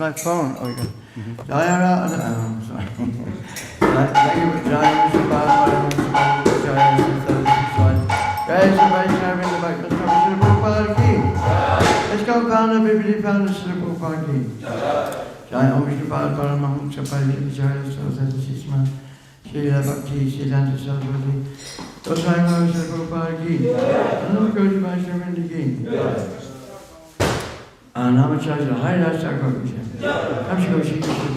my phone. Oh, yeah. Jaya Radha. Sorry. Jaya Vishnu Bhagavatam. Jaya Vishnu Bhagavatam. Jaya Vishnu Bhagavatam. Jaya Prabhupada ki. Let's go Panda Bibidi Panda Sri Prabhupada ki. Jaya Om Vishnu Bhagavatam. Maham Chapali Jaya Saraswati Sisma. Srila Bhakti Siddhanta Saraswati. Dosai Maham Sri Prabhupada ki. Anam Koti Vaishnavinda ki. Namacharya Hari Rasa Kavisha. Kamshiko Shri Krishna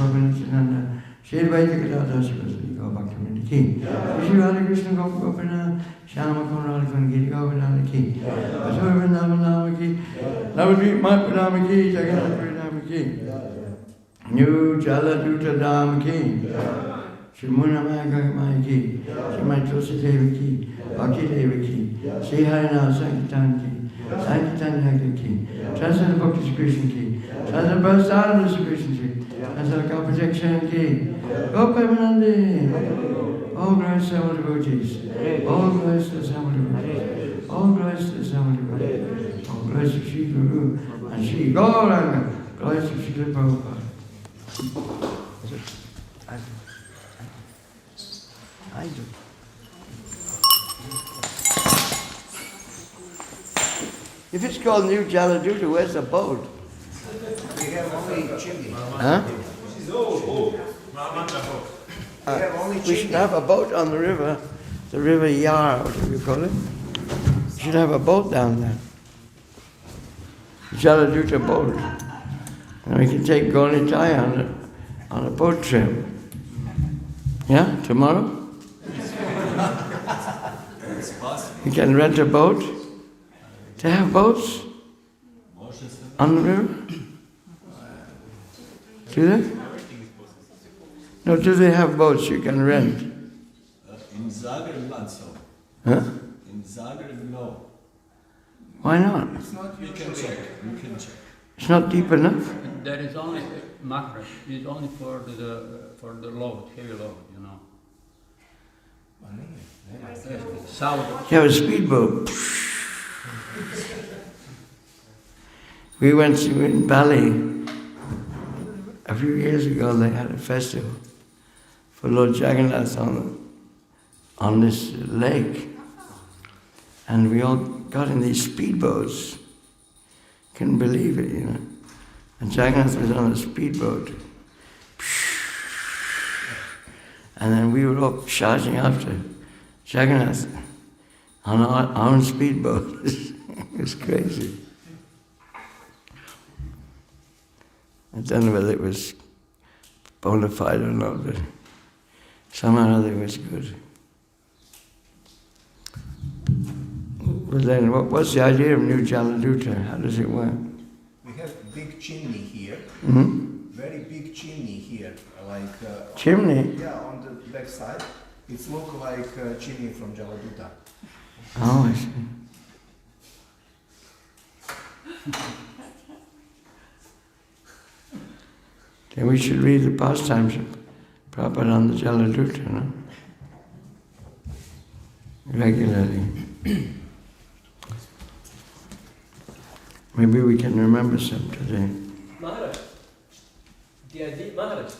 Bhavana Siddhanta. Shri Vaidika Radha Saraswati Bhakti ki. Shri Radha Krishna Gopina. Shama Kunrala Kungiri Govardhana ki. Asura Vrindavan Nama ki. Navadvip Matpadama ki. Jagannath Pradama ki. New Jaladuta Dama ki. Shri Munamaya Gagamaya ki. Shri Maitulsi Devi ki. Bhakti Devi ki. Shri Harinath Sankirtan ki. Sankirtan Yagya ki. Transcendental Bhakti Krishna ki. Transcendental Prasad Krishna ki. Transcendental Protection ki. Gopamanandi. All glories to the devotees. All glories to the devotees. All glories to the devotees. All glories to Sri Guru and Sri Gauranga. Glories to Sri Prabhupada. I do. If it's called New Jaladuta, where's the boat? We have only chimney. Huh? We should have a boat on the river Yar, whatever you call it. We should have a boat down there. Jaladuta boat. And we can take Gonitai on a boat trip. Yeah, tomorrow? You can rent a boat. To have boats on the river? Do they? No, do they have boats you can rent? In Zagreb, not so. Huh? In Zagreb, no. Why not? You can check. It's not deep enough? There is only Maharaj. It's only for the load, heavy load, you know. South. You have a speedboat. We went to in Bali a few years ago. They had a festival for Lord Jagannath on this lake, and we all got in these speedboats. Couldn't believe it, you know. And Jagannath was on a speedboat, and then we were all charging after Jagannath on our own speedboat. It was crazy. I don't know whether it was bona fide or not, but somehow or other it was good. But then, what's the idea of New Jaladuta? How does it work? We have a big chimney here. Mm-hmm. Very big chimney here. Chimney? Yeah, on the back side. It looks like a chimney from Jaladuta. Oh, I see. Then we should read the pastimes of Prabhupada on the Jaladuta, no? Regularly. Maybe we can remember some today. Maharaj, Maharaj,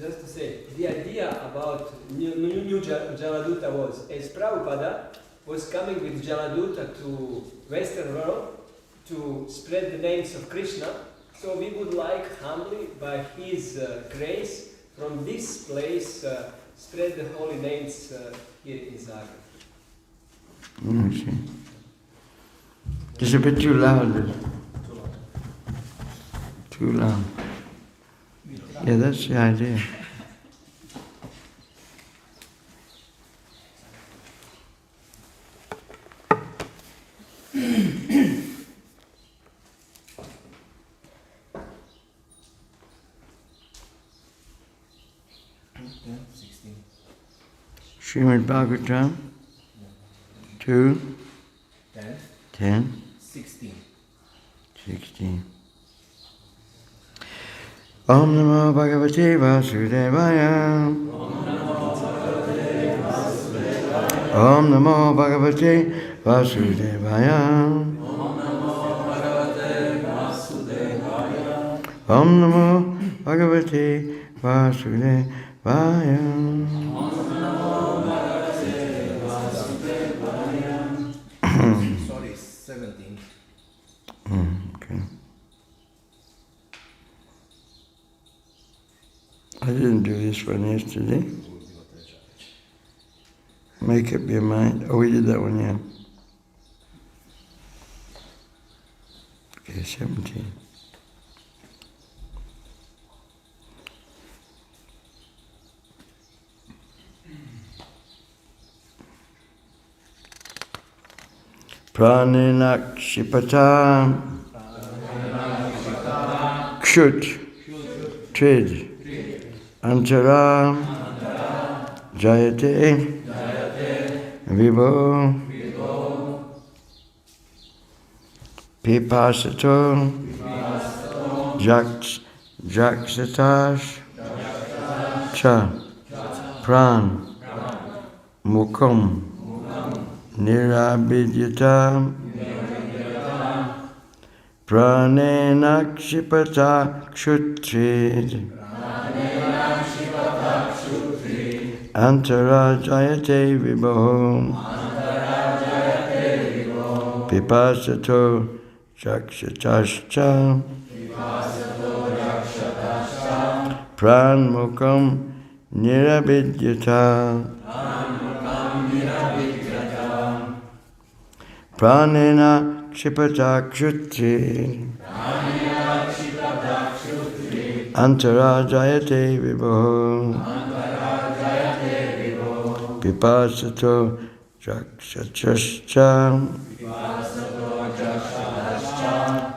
just to say, the idea about new Jaladuta was, as Prabhupada was coming with Jaladuta to Western world to spread the names of Krishna, so we would like humbly, by his grace, from this place, spread the holy names here in Zagreb. I see. Just a bit too loud. Too loud. Yeah, that's the idea. Srimad Bhagavatam 2, 10, 16. Om Namo Bhagavate Vasudevaya. Om Namo Bhagavate Vasudevaya. Om Namo Bhagavate Vasudevaya. Sorry, 17. Okay. I didn't do this one yesterday. Make up your mind. Oh, we did that one, yeah. Okay, 17. Pranenakshipata Kshut Trid Antara Jayate Vibho Pipasato Jaksatash Cha Pran Mukum Nirabidyata Pranenakshipata Kshutrid Antarajayate Vibho Pipasato Jakshatascha Pranmukam Nirabidyata Pranena Kshipata Kshutri Antarajayate Vibho Pipasato Jakshatascha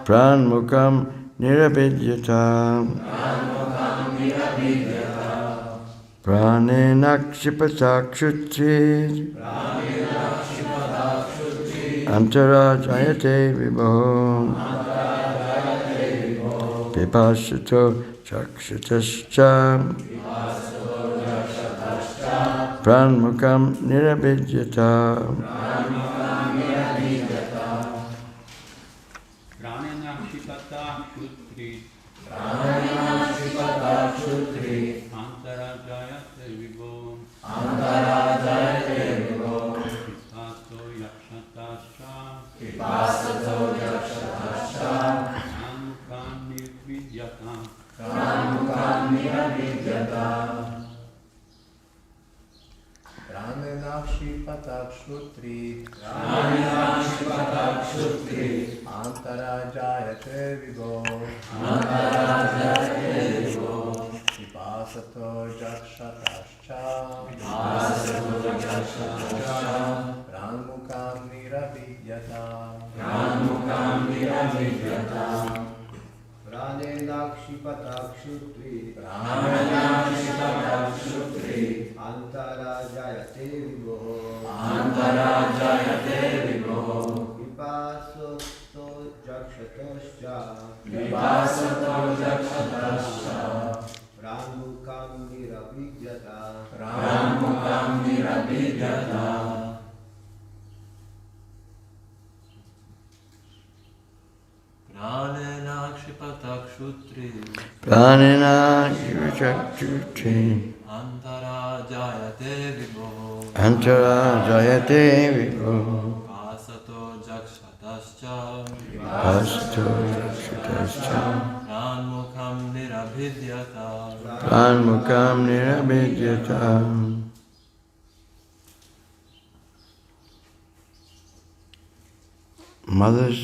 Pranmukam Nirabidyata Pranenakshipata Kshutri Antarajayate Vibho Pipasato Jakshatascha Pranmukam Nirabidyata Pranenakshipata Kshutri Antarajayate Vibho Pipasato Yakshatascha Pranmukam Nirabidyata Pranenakshipata Kshutri Antarajayate Vibho Pipasato Jakshatascha Pranmukam Nirabidyata Pranenakshipata Kshutri Antarajayate Vibho Pipasato Jakshatascha Pranmukam Nirabidyata Pranenakshipata Kshutri Antarajayate Vibho Pipasato Jakshatascha Pranmukam Nirabidyata Mothers,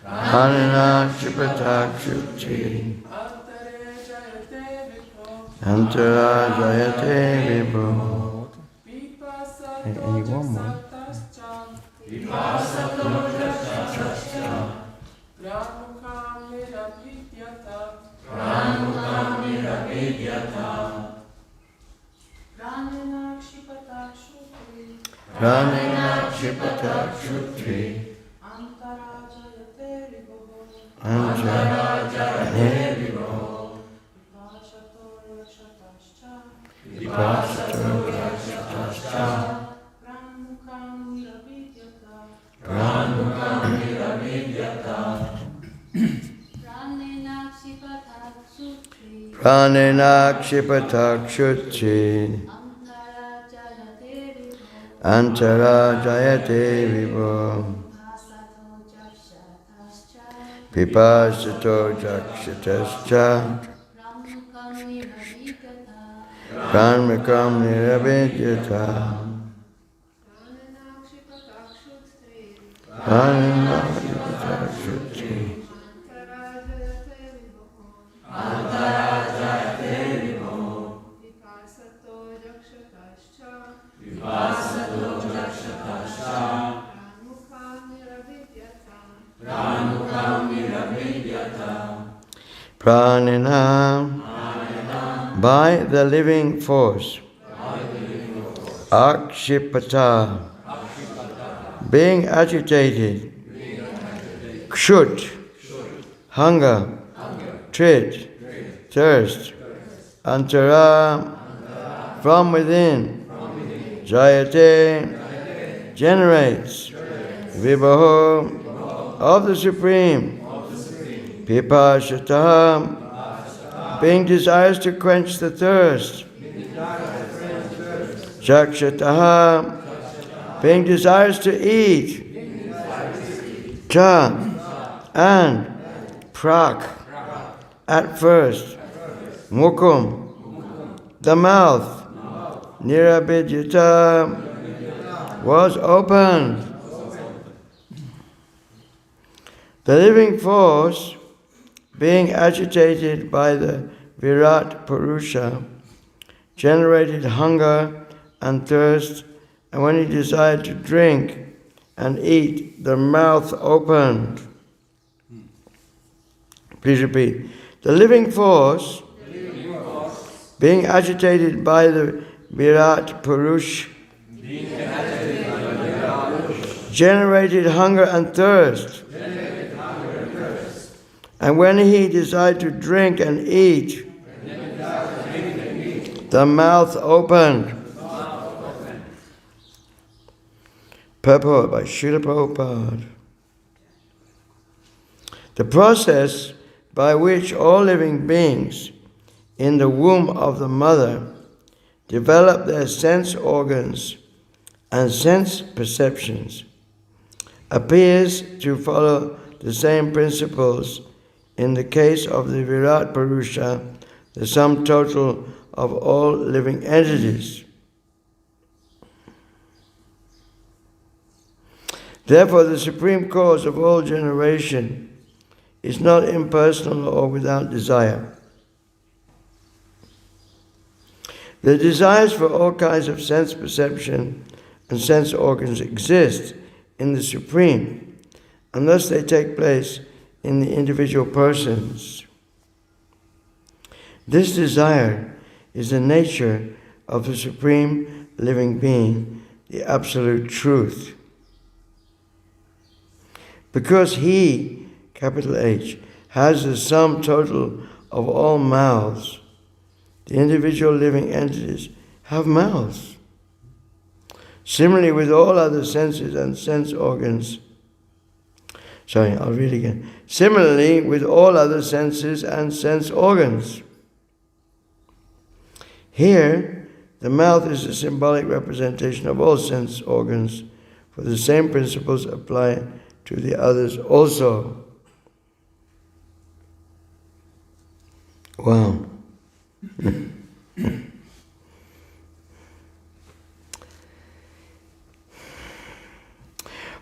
Pranenakshipata Kshutri Antarajayate Vibho. And one more. Pranenakshipata Kshutri Antarajayate Vibho Pipasato Jakshatascha Pranena Kshipata Kshutri Antara Jayate Vivo Pipasato Jakshatascha Pranmakam Niravidyata Pranena Kshipata Kshutri Pranena, by the living force. Akshipata, being agitated. Kshut, hunger. Trit, thirst. Antara, from within. Jayate, generates. Vibhaho, of the Supreme. Pipashata, being desires to quench the thirst. Jakshataha, being desires to eat. Cha, and prak, at first. Mukum, the mouth. Nirabhidyata, was opened. The living force, being agitated by the Virat Purusha, generated hunger and thirst, and when he desired to drink and eat, the mouth opened. Please repeat. The living force, being agitated by the Virat Purusha, generated hunger and thirst. And when he desired to drink and eat, the mouth opened. Purport by Srila Prabhupada. The process by which all living beings in the womb of the mother develop their sense organs and sense perceptions appears to follow the same principles in the case of the Virat Purusha, the sum total of all living entities. Therefore, the supreme cause of all generation is not impersonal or without desire. The desires for all kinds of sense perception and sense organs exist in the Supreme, and thus they take place in the individual persons. This desire is the nature of the Supreme Living Being, the Absolute Truth. Because He, capital H, has the sum total of all mouths, the individual living entities have mouths. Similarly, with all other senses and sense organs, I'll read again. Similarly, with all other senses and sense organs. Here, the mouth is a symbolic representation of all sense organs, for the same principles apply to the others also. Wow.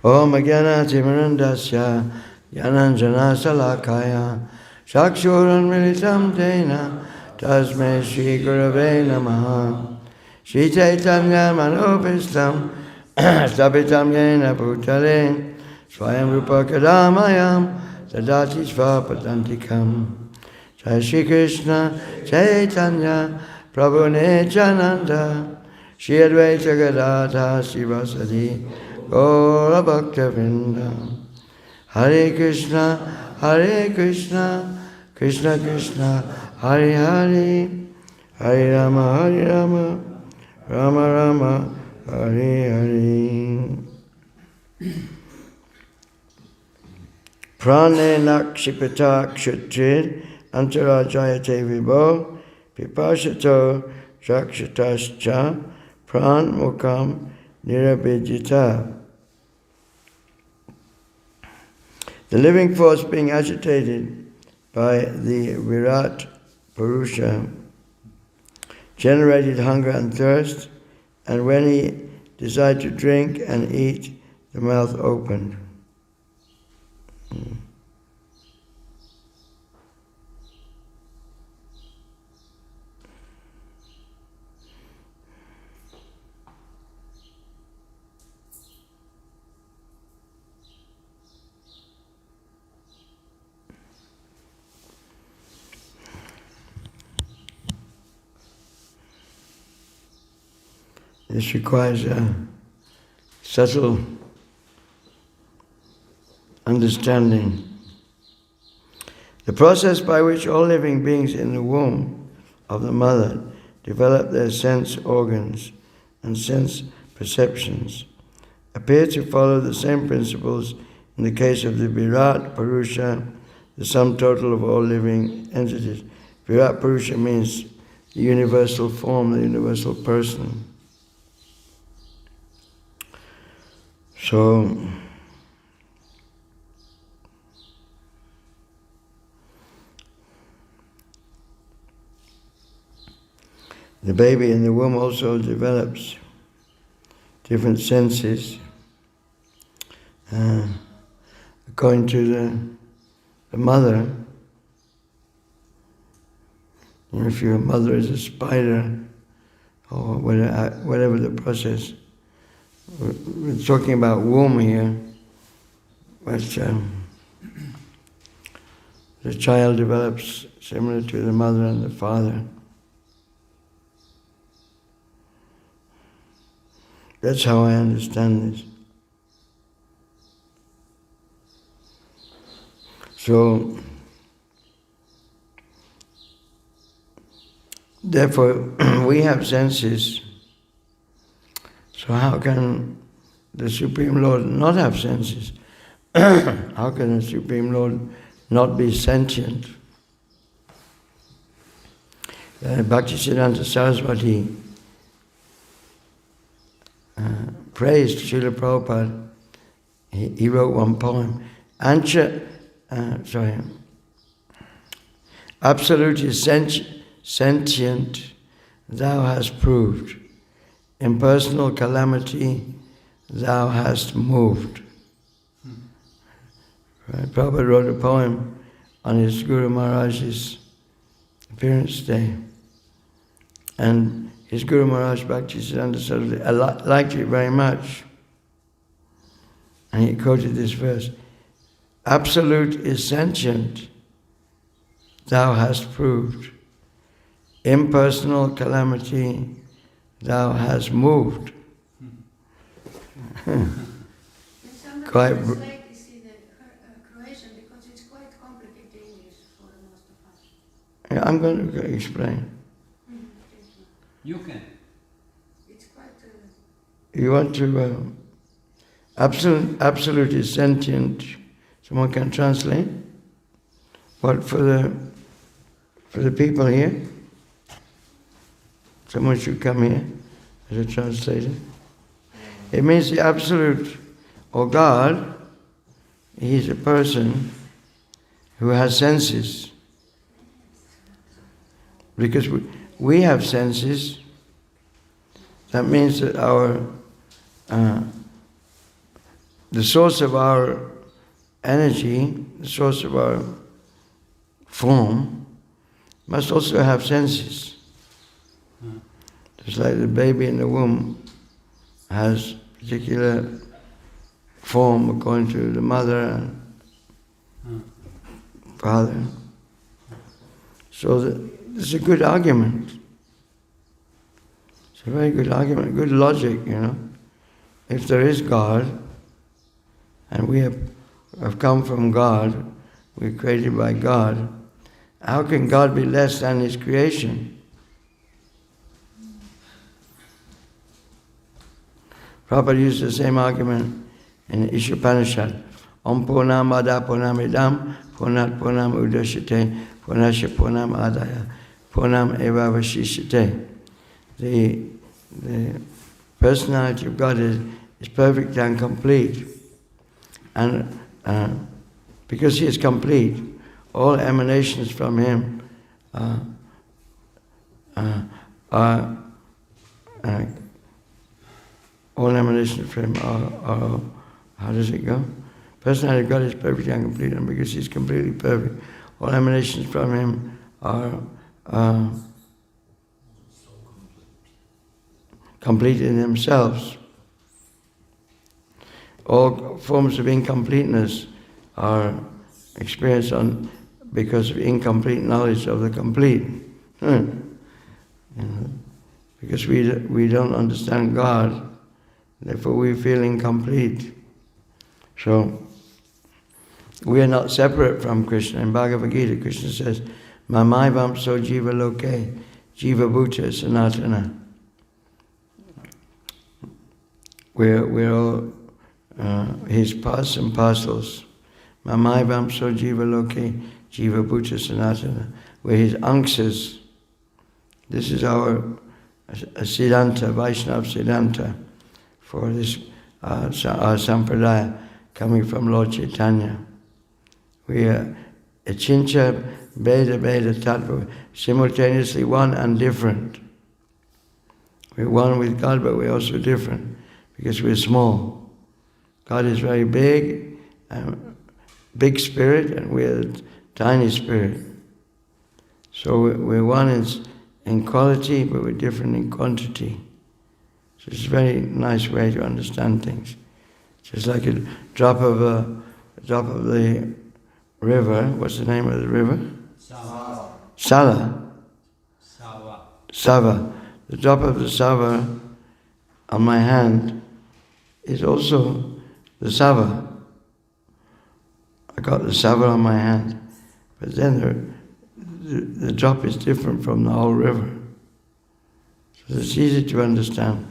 Om Ajnana Timirandasya Yananjana Salakaya Shakshuran Militam Tena Tasme Shri Gurave Namaha Shri Chaitanya Manopistam Stapitam Yena Bhutale Swayam Rupa Kadamayam Sadati Svapadantikam Jai Shri Krishna Chaitanya Prabhu Nityananda Shri Advaita Gadadha Sivasadi Gaura Bhakta Vrinda Hare Krishna Krishna Krishna Hare Hare Hare Rama Rama Rama Hare Hare Prane Nakshipata Kshatrid antara jayate vibho pipashato jakshatascha pran mukam nirabhijita. The living force being agitated by the Virat Purusha generated hunger and thirst, and when he desired to drink and eat, the mouth opened. This requires a subtle understanding. The process by which all living beings in the womb of the mother develop their sense organs and sense perceptions appear to follow the same principles in the case of the Virat Purusha, the sum total of all living entities. Virat Purusha means the universal form, the universal person. So, the baby in the womb also develops different senses according to the mother. If your mother is a spider or whatever the process. We're talking about womb here, but the child develops similar to the mother and the father. That's how I understand this. So, therefore, we have senses. So how can the Supreme Lord not have senses? How can the Supreme Lord not be sentient? Bhaktisiddhanta Saraswati praised Srila Prabhupada. He wrote one poem. Absolute is sentient, thou hast proved. Impersonal calamity, thou hast moved. Right? Prabhupada wrote a poem on his Guru Maharaj's appearance day. And his Guru Maharaj Bhaktisiddhanta Saraswati liked it very much. And he quoted this verse, Absolute is sentient, thou hast proved. Impersonal calamity, thou hast moved. Quite translate this in Croatian because it's quite complicated English for most of us. Yeah, I'm going to explain. You can. It's quite. You want to absolute is sentient. Someone can translate. What for the people here? Someone should come here as a translator. It means the absolute, or God, He's a person who has senses. Because we have senses, that means that the source of our energy, the source of our form, must also have senses. Just like the baby in the womb has particular form according to the mother and father. So it's a good argument. It's a very good argument, good logic, you know. If there is God, and we have come from God, we're created by God, how can God be less than His creation? Prabhupada used the same argument in Ishopanishad. Om Purnamada Purnamidam Purnat Purnam Udashite Punasya Punam Adaya Punam Eva Vashishyate. The personality of God is perfect and complete. And because He is complete, all emanations from Him all emanations from Him are, how does it go? Personality of God is perfect and complete, and because He's completely perfect, all emanations from Him are complete in themselves. All forms of incompleteness are experienced because of incomplete knowledge of the complete. Because we don't understand God, therefore we feel incomplete. So we are not separate from Krishna. In Bhagavad Gita, Krishna says, Mamaivam so jiva loke, jiva bhuta sanatana. We're all His parts and parcels. Mamaivam so jiva loke, jiva bhuta sanatana. We're His anksas. This is our Siddhanta, Vaishnava Siddhanta, for this our sampradaya coming from Lord Chaitanya. We are Achincha, Beda, Tattva, simultaneously one and different. We're one with God, but we're also different because we're small. God is very big, big spirit, and we're a tiny spirit. So we're one in quality, but we're different in quantity. So it's a very nice way to understand things. Just like a drop of the river. What's the name of the river? Sala. Sava. The drop of the Sava on my hand is also the Sava. I got the Sava on my hand, but then the drop is different from the whole river. So it's easy to understand.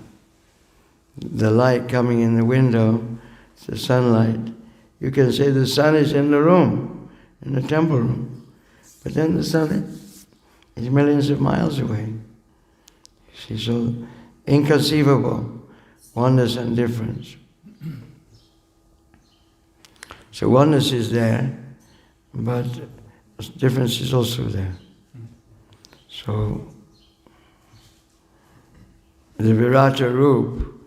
The light coming in the window, it's the sunlight. You can say the sun is in the room, in the temple room, but then the sun is millions of miles away. You see, so inconceivable, oneness and difference. So oneness is there, but difference is also there. So the Virata Roop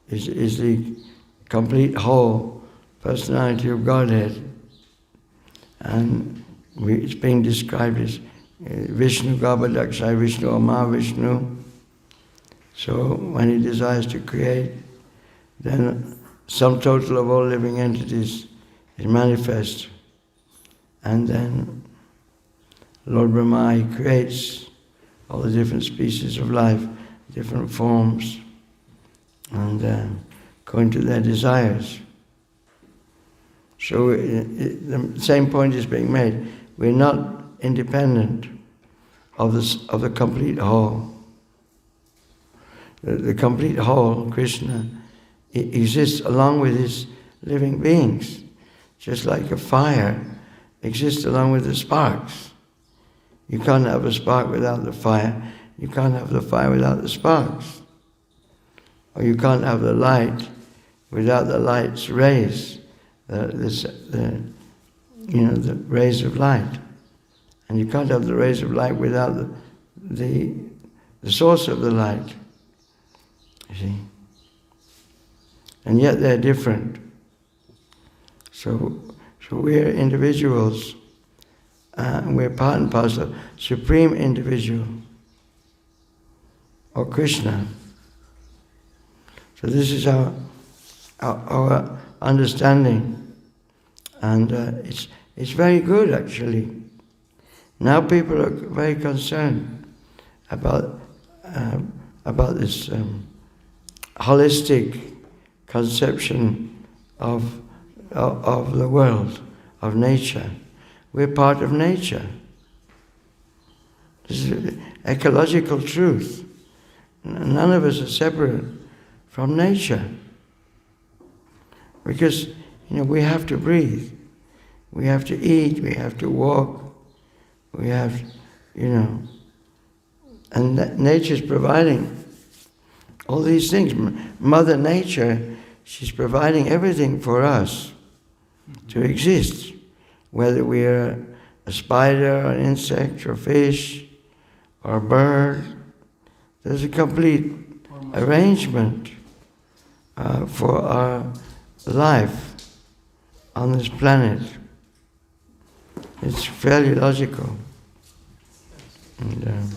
is the complete whole personality of Godhead, and it's being described as Visnu Garbhadakshay Vishnu or Maha Vishnu. So when He desires to create, then sum total of all living entities is manifest, and then Lord Brahma, He creates all the different species of life, different forms, and according to their desires. So the same point is being made. We're not independent of the complete whole. The complete whole, Krishna, exists along with His living beings, just like a fire exists along with the sparks. You can't have a spark without the fire. You can't have the fire without the sparks. Or you can't have the light without the light's rays, the rays of light. And you can't have the rays of light without the source of the light. You see? And yet they're different. So we're individuals, and we're part and parcel of Supreme Individual, or Krishna. So this is our understanding, and it's very good actually. Now people are very concerned about this holistic conception of the world, of nature. We're part of nature. This is ecological truth. None of us are separate from nature. Because, we have to breathe. We have to eat, we have to walk, We have, and nature's providing all these things. Mother Nature, she's providing everything for us to exist. Whether we are a spider, or an insect, or fish, or a bird, there's a complete arrangement for our life on this planet. It's fairly logical. And,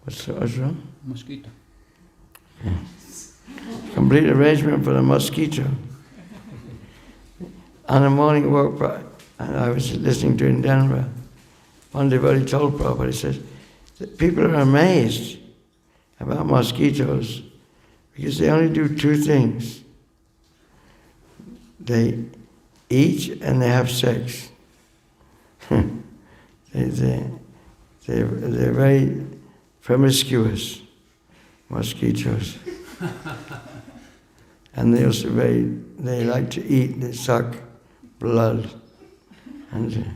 what's wrong? Mosquito. Yeah. Complete arrangement for the mosquito. On a morning walk, and I was listening to in Denver, one devotee told Prabhupada, he says, that people are amazed about mosquitoes because they only do two things. They eat and they have sex. They're very promiscuous, mosquitoes. And they also they like to eat, they suck blood. And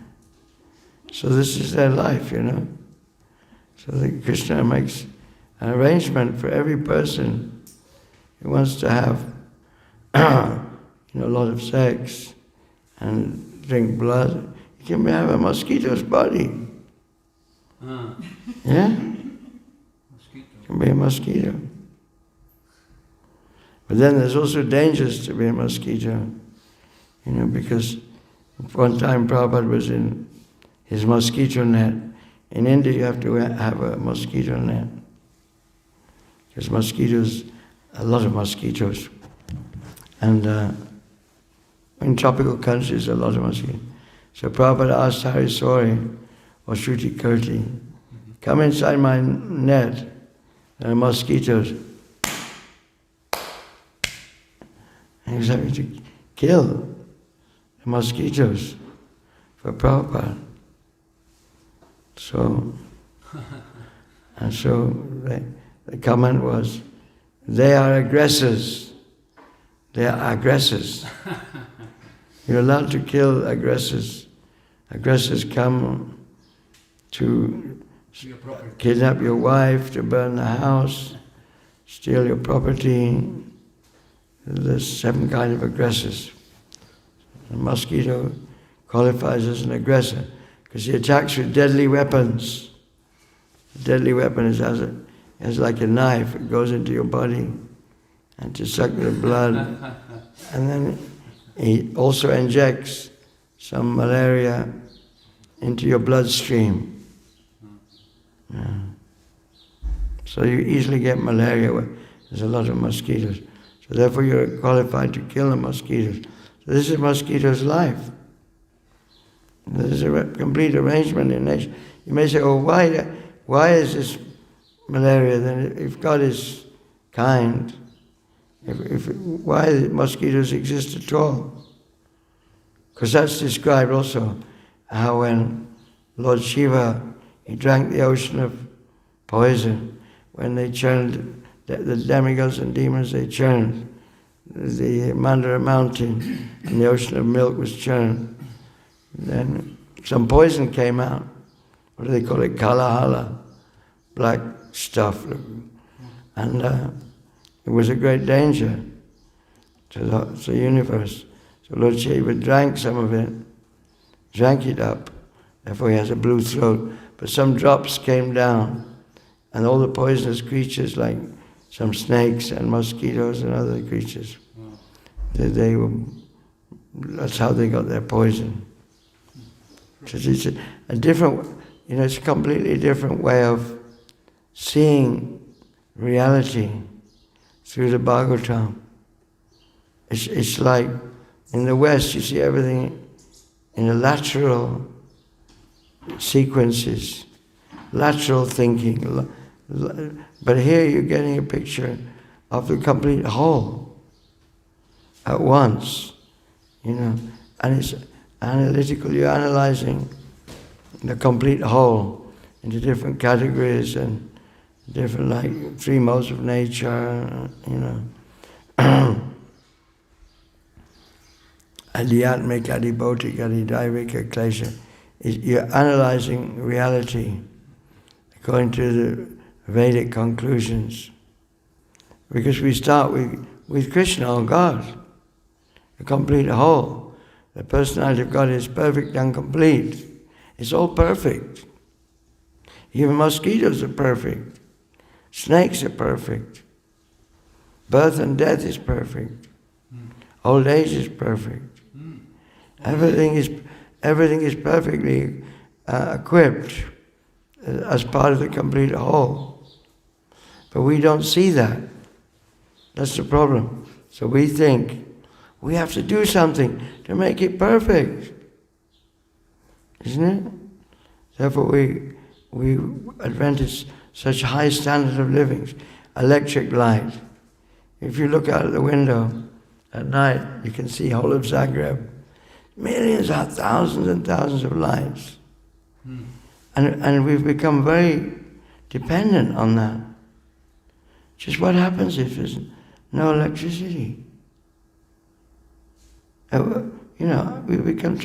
so this is their life, So the Krishna makes an arrangement for every person who wants to have a lot of sex and drink blood. You can have a mosquito's body. Yeah? Mosquito. Can be a mosquito. But then there's also dangers to be a mosquito, because one time Prabhupada was in his mosquito net. In India you have to have a mosquito net. Because mosquitoes, a lot of mosquitoes. And in tropical countries, a lot of mosquitoes. So Prabhupada asked Hariswari or Shruti Kirti, come inside my net, there are mosquitoes. And he was having to kill the mosquitoes for Prabhupada. So the comment was, they are aggressors. They are aggressors. You're allowed to kill aggressors. Aggressors come to kidnap your wife, to burn the house, steal your property. There's 7 kinds of aggressors. The mosquito qualifies as an aggressor because he attacks with deadly weapons. The deadly weapon is like a knife. It goes into your body and to suck the blood. And then he also injects some malaria into your bloodstream. Yeah. So you easily get malaria where there's a lot of mosquitoes. So therefore you're qualified to kill the mosquitoes. So this is mosquito's life. There's a complete arrangement in nature. You may say, oh, why is this malaria then? If God is kind, why mosquitoes exist at all? Because that's described also how when Lord Shiva, he drank the ocean of poison, when they churned, the demigods and demons, they churned the Mandara mountain, and the ocean of milk was churned. Then some poison came out. What do they call it? Kalahala, black stuff. And it was a great danger to the universe. So Lord Shiva drank some of it, drank it up. Therefore he has a blue throat. But some drops came down, and all the poisonous creatures, like some snakes and mosquitoes and other creatures, that's how they got their poison. So it's a different, it's a completely different way of seeing reality through the Bhagavatam. It's like in the West you see everything in a lateral sequences, lateral thinking. But here you're getting a picture of the complete whole at once, and it's analytical. You're analyzing the complete whole into different categories and different, like 3 modes of nature, Adhyatmic, adibhotik, adidaivika, klesha. You're analyzing reality according to the Vedic conclusions. Because we start with Krishna, or God, the complete whole. The personality of God is perfect and complete. It's all perfect. Even mosquitoes are perfect. Snakes are perfect. Birth and death is perfect. Old age is perfect. Everything is perfectly equipped as part of the complete whole. But we don't see that. That's the problem. So we think we have to do something to make it perfect. Isn't it? Therefore we invented such high standard of living. Electric light. If you look out of the window at night, you can see whole of Zagreb. Millions, thousands and thousands of lights. And we've become very dependent on that. Just what happens if there's no electricity? We become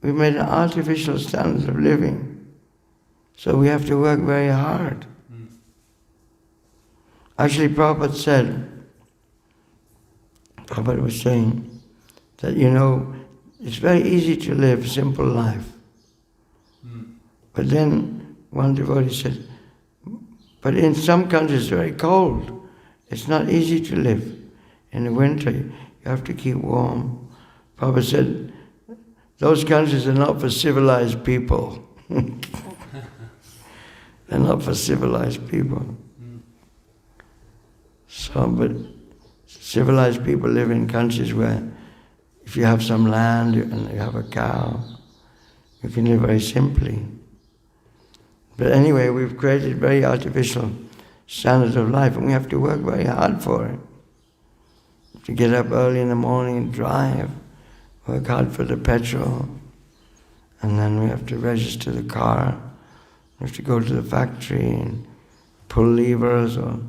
we've made an artificial standard of living. So we have to work very hard. Actually, Prabhupada was saying that, it's very easy to live a simple life. But then one devotee said, but in some countries it's very cold. It's not easy to live. In the winter, you have to keep warm. Prabhupada said, those countries are not for civilized people. They're not for civilized people. So, but civilized people live in countries where if you have some land and you have a cow, you can live very simply. But anyway, we've created very artificial standards of life, and we have to work very hard for it. To get up early in the morning and drive, work hard for the petrol, and then we have to register the car. We have to go to the factory and pull levers or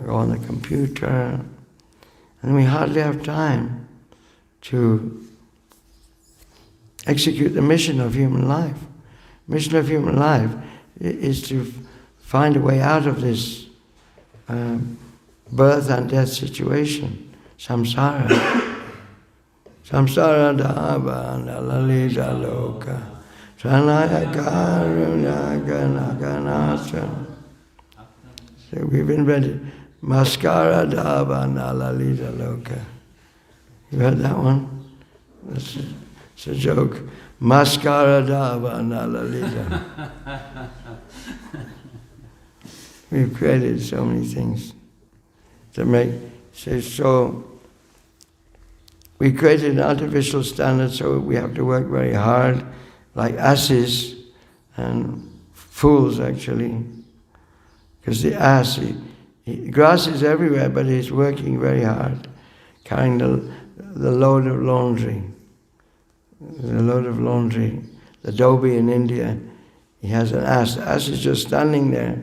go on the computer. And we hardly have time to execute the mission of human life. Mission of human life is to find a way out of this birth and death situation, samsara. Samsara dhava nalalita loka tranaya karuna ganaganasa. So we've invented maskara dhava nalalita loka. You heard that one? It's a joke. Maskara dhava nalalita. We've created so many things to make, so we created an artificial standard, so we have to work very hard, like asses and fools actually. Because the ass, grass is everywhere, but he's working very hard, carrying the load of laundry. The load of laundry. The dhobi in India, he has an ass. The ass is just standing there.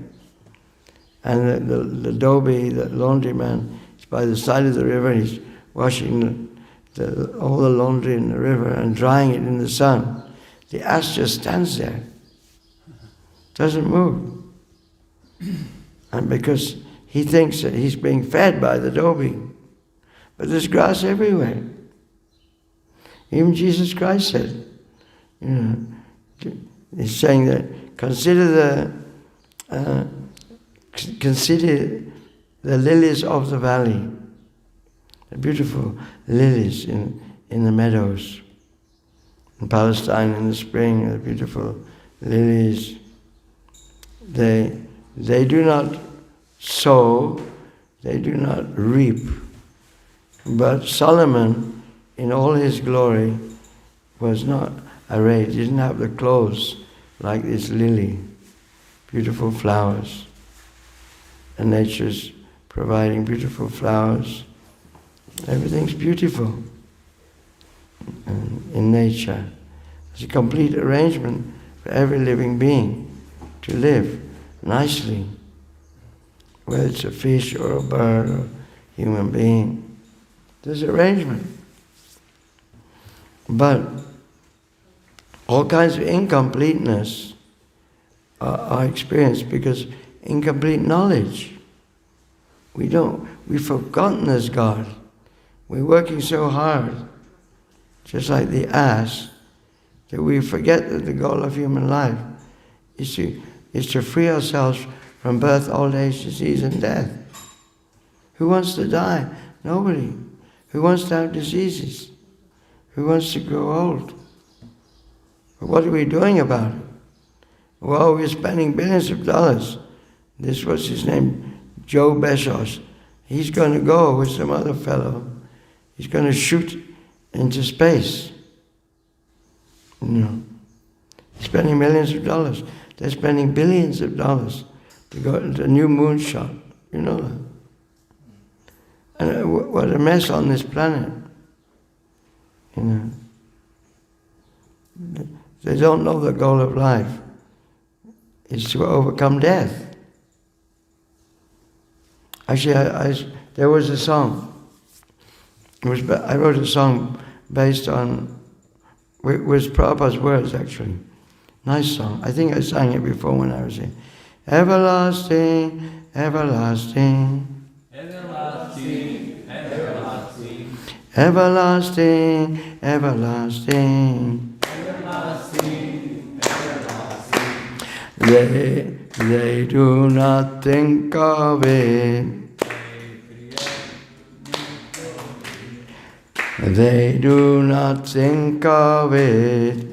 And the dhobi, the laundryman, is by the side of the river. He's washing all the laundry in the river and drying it in the sun. The ass just stands there, doesn't move. And because he thinks that he's being fed by the dhobi. But there's grass everywhere. Even Jesus Christ said, he's saying that consider the lilies of the valley, the beautiful lilies in the meadows. In Palestine in the spring, the beautiful lilies. They do not sow, they do not reap. But Solomon, in all his glory, was not arrayed. He didn't have the clothes like this lily. Beautiful flowers. And nature's providing beautiful flowers. Everything's beautiful in nature. It's a complete arrangement for every living being to live nicely, whether it's a fish or a bird or a human being. There's arrangement. But all kinds of incompleteness are experienced because incomplete knowledge. We've forgotten this God. We're working so hard, just like the ass, that we forget that the goal of human life is to free ourselves from birth, old age, disease, and death. Who wants to die? Nobody. Who wants to have diseases? Who wants to grow old? But what are we doing about it? Well, we're spending billions of dollars. This was his name, Joe Bezos. He's going to go with some other fellow. He's going to shoot into space. You know, spending millions of dollars. They're spending billions of dollars to go to a new moonshot. You know that. And what a mess on this planet. You know. They don't know the goal of life is to overcome death. Actually, there was a song. I wrote a song based on, with Prabhupada's words actually. Nice song. I think I sang it before when I was here. Everlasting, everlasting. Everlasting, everlasting. Everlasting, everlasting. Everlasting, everlasting. They do not think of it. They do not think of it.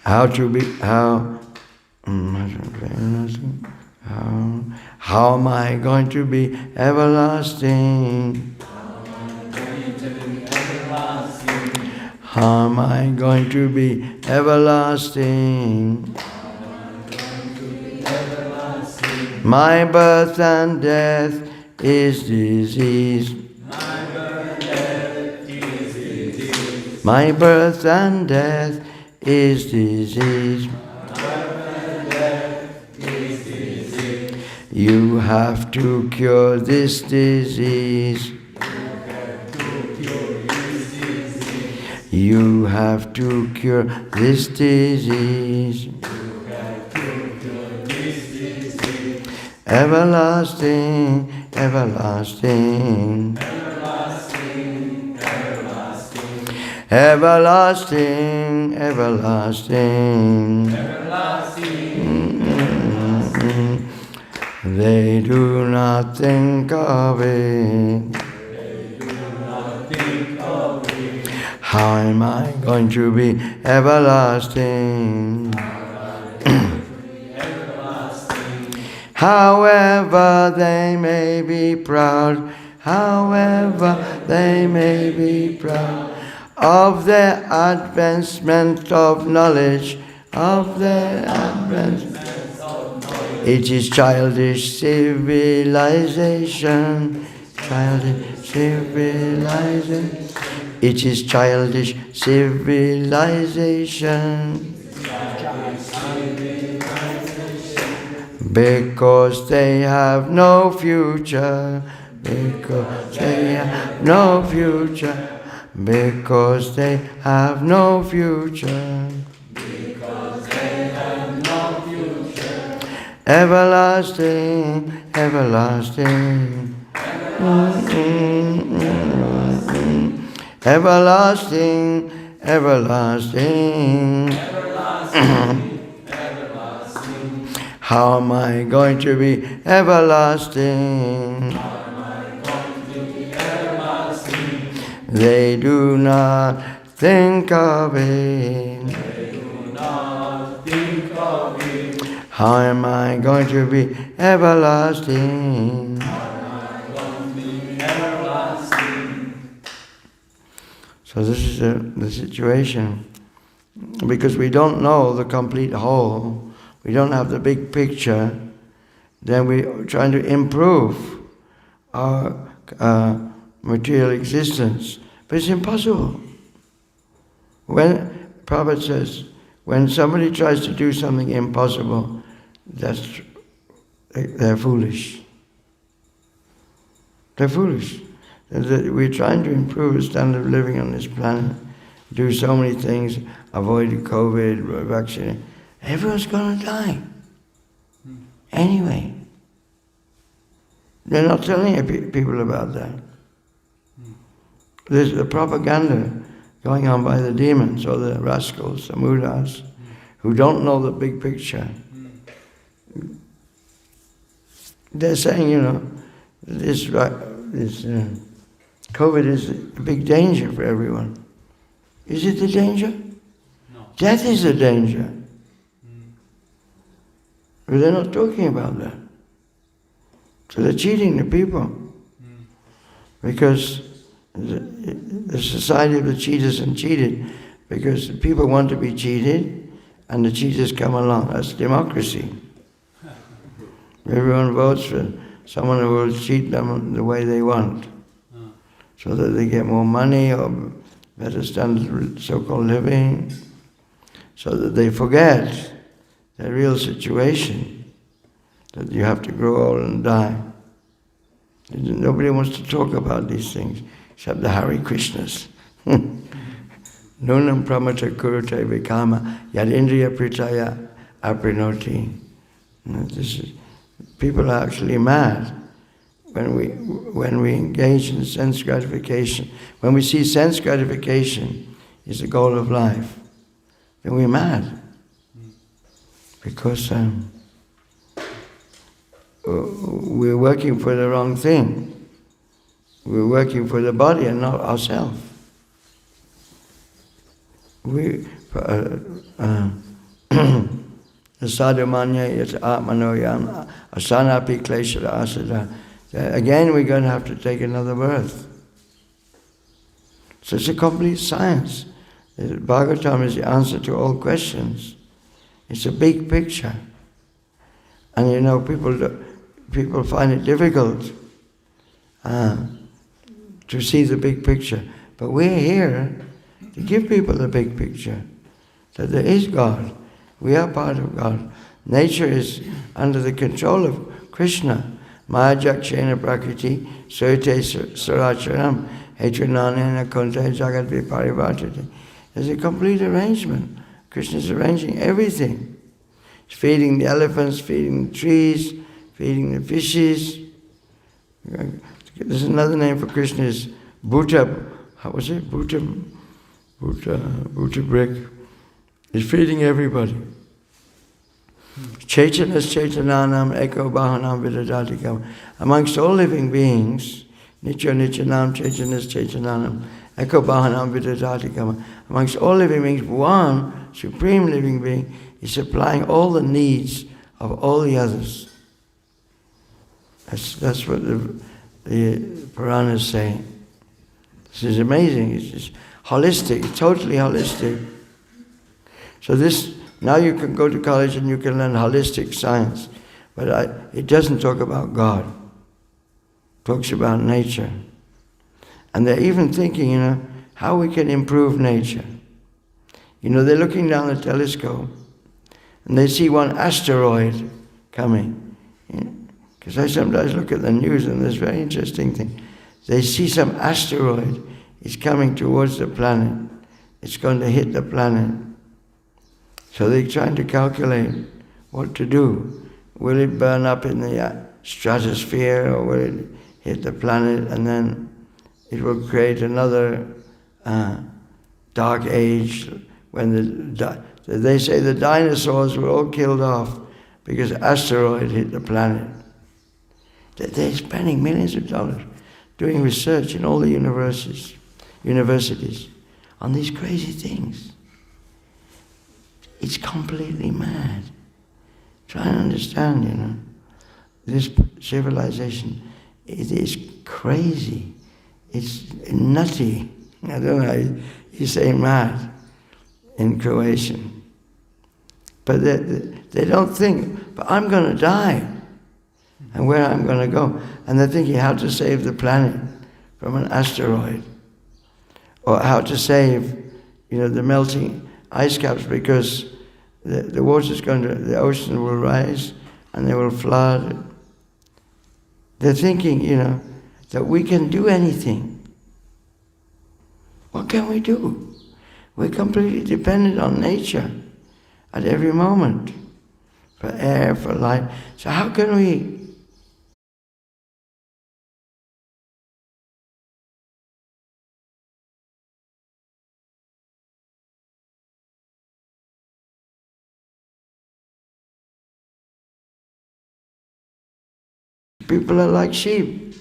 How am I going to be everlasting? How am I going to be everlasting? My birth and death is disease. My birth and death is disease. You have to cure this disease. You have to cure this disease. Everlasting, everlasting. Everlasting, everlasting. They do not think of it. How am I going to be everlasting? However they may be proud, however they may be proud of their advancement of knowledge, of their advancement. It is childish civilization, childish civilization. It is childish civilization. Because they have no future, because they have no future, because they have no future. Everlasting, everlasting. Everlasting, everlasting. How am I going to be everlasting? They do not think of it. How am I going to be everlasting? So this is the situation. Because we don't know the complete whole, we don't have the big picture, then we're trying to improve our material existence. But it's impossible. When Prabhupada says, when somebody tries to do something impossible, they're foolish. They're foolish. that we're trying to improve the standard of living on this planet, do so many things, avoid COVID, vaccine. Everyone's going to die. Anyway. They're not telling people about that. There's the propaganda going on by the demons or the rascals, the mudas, who don't know the big picture. They're saying, this COVID is a big danger for everyone. Is it the danger? No. Death is the danger. But they're not talking about that. So they're cheating the people. Because the society of the cheaters and cheated, because the people want to be cheated and the cheaters come along. That's democracy. Everyone votes for someone who will cheat them the way they want, so that they get more money or better standard of so-called living, so that they forget the real situation, that you have to grow old and die. Nobody wants to talk about these things, except the Hare Krishnas. Nunam pramata kurute vikama yad indriya pritaya aprinoti. People are actually mad when we engage in sense gratification. When we see sense gratification is the goal of life, then we're mad. Because we're working for the wrong thing. We're working for the body and not ourselves. Again, we're going to have to take another birth. So it's a complete science. Bhagavatam is the answer to all questions. It's a big picture. And people find it difficult to see the big picture. But we're here to give people the big picture, that there is God. We are part of God. Nature is under the control of Krishna. Maha jakshena prakriti soite saracharam etrananena konte jagat viparivartati. There's a complete arrangement. Krishna is arranging everything. He's feeding the elephants, feeding the trees, feeding the fishes. There's another name for Krishna is Bhuta. How was it? Bhuta brick. He's feeding everybody. Chaitanas chaitananam eko bahanam vidadatikam. Amongst all living beings, nitya nityanam chaitanas chaitananam eko bahanam vidadatikam. Amongst all living beings, one supreme living being is supplying all the needs of all the others. That's what the Puranas say. This is amazing. It's just holistic, totally holistic. So now you can go to college and you can learn holistic science, but it doesn't talk about God. It talks about nature. And they're even thinking, how we can improve nature. They're looking down the telescope and they see one asteroid coming. Because I sometimes look at the news and there's a very interesting thing. They see some asteroid is coming towards the planet. It's going to hit the planet. So they're trying to calculate what to do. Will it burn up in the stratosphere, or will it hit the planet and then it will create another dark age when they say the dinosaurs were all killed off because an asteroid hit the planet. They're spending millions of dollars doing research in all the universities on these crazy things. It's completely mad. Try and understand, this civilization, it is crazy. It's nutty. I don't know how you say mad in Croatian. But they don't think, but I'm going to die. And where I'm going to go. And they're thinking how to save the planet from an asteroid. Or how to save, the melting ice caps, because the water's the ocean will rise and they will flood. They're thinking, that we can do anything. What can we do? We're completely dependent on nature at every moment, for air, for light. So how can we people are like sheep.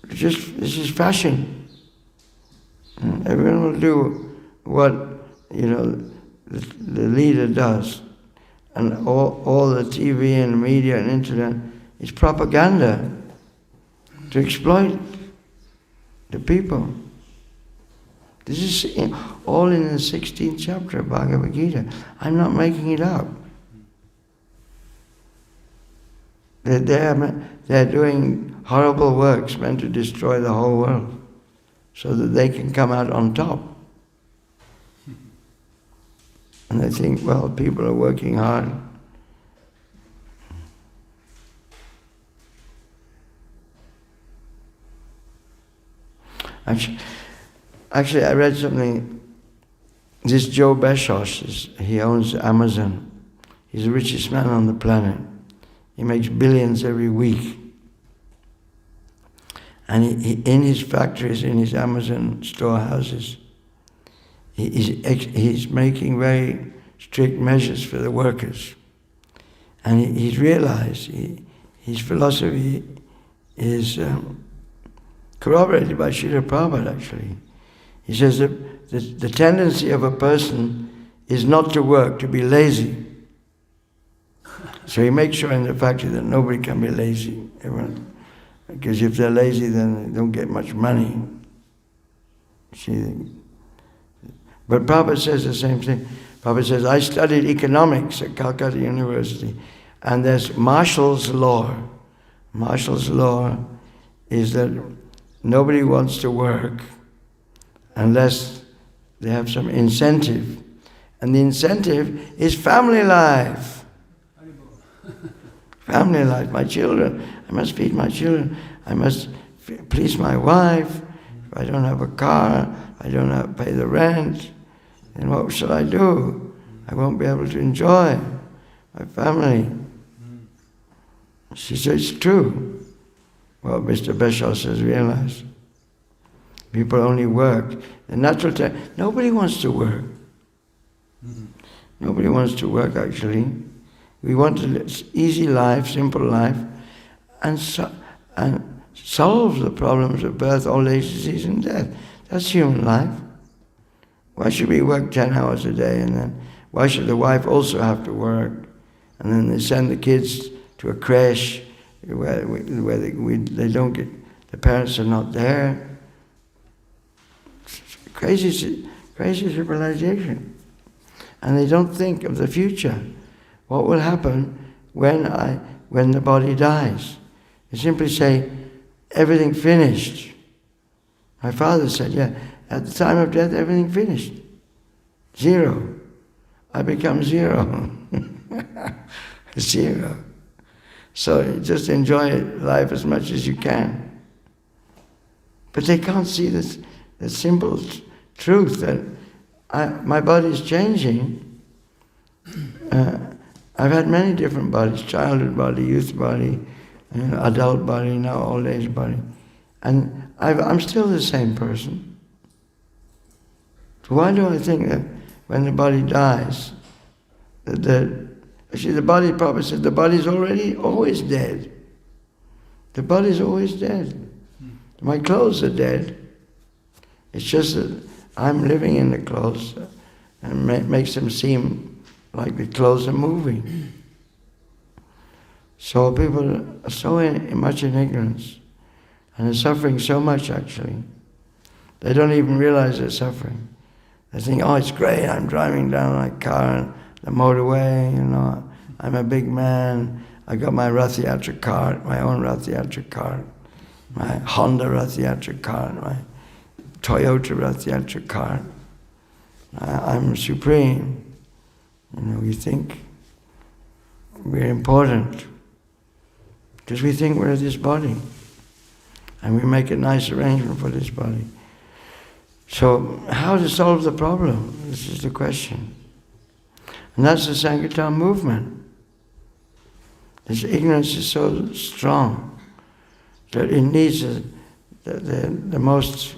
This is fashion. Everyone will do what, the leader does. And all the TV and media and internet is propaganda to exploit the people. This is all in the 16th chapter of Bhagavad Gita. I'm not making it up. They're doing horrible works meant to destroy the whole world so that they can come out on top. And they think, well, people are working hard. Actually, I read something. This Joe Bezos, he owns Amazon. He's the richest man on the planet. He makes billions every week. And he in his factories, in his Amazon storehouses, he's making very strict measures for the workers. And he's realized, his philosophy is corroborated by Srila Prabhupada, actually. He says that the tendency of a person is not to work, to be lazy. So he makes sure in the factory that nobody can be lazy. Because if they're lazy, then they don't get much money. See? But Prabhupada says the same thing. Prabhupada says, I studied economics at Calcutta University, and there's Marshall's law. Marshall's law is that nobody wants to work unless they have some incentive. And the incentive is family life. Family life, my children. I must feed my children. I must please my wife. If I don't have a car, I don't have to pay the rent, then what shall I do? I won't be able to enjoy my family. She says, it's true. Well, Mr. Bezos has realized. People only work. The natural time, nobody wants to work. Nobody wants to work, actually. We want an easy life, simple life, and solve the problems of birth, old age, disease, and death. That's human life. Why should we work 10 hours a day, and then why should the wife also have to work? And then they send the kids to a creche where they don't get, the parents are not there. Crazy civilization. And they don't think of the future. What will happen when the body dies? They simply say, everything finished. My father said, yeah, at the time of death, everything finished. Zero. I become zero. Zero. So just enjoy life as much as you can. But they can't see the simple truth that my body is changing. I've had many different bodies, childhood body, youth body, adult body, now old age body. And I'm still the same person. So why do I think that when the body dies, actually the body, Prabhupada said, the body's always dead. The body's always dead. My clothes are dead. It's just that I'm living in the clothes and makes them seem like the clothes are moving. So people are so much in ignorance and are suffering so much, actually. They don't even realize they're suffering. They think, oh, it's great, I'm driving down my car on the motorway, I'm a big man, I got my Rath Yatra card, my own Rath Yatra card, my Honda Rath Yatra card, my Toyota Rath Yatra card. I'm supreme. We think we're important because we think we're this body. and we make a nice arrangement for this body. So how to solve the problem? This is the question. And that's the Sankirtan movement. This ignorance is so strong that it needs the most,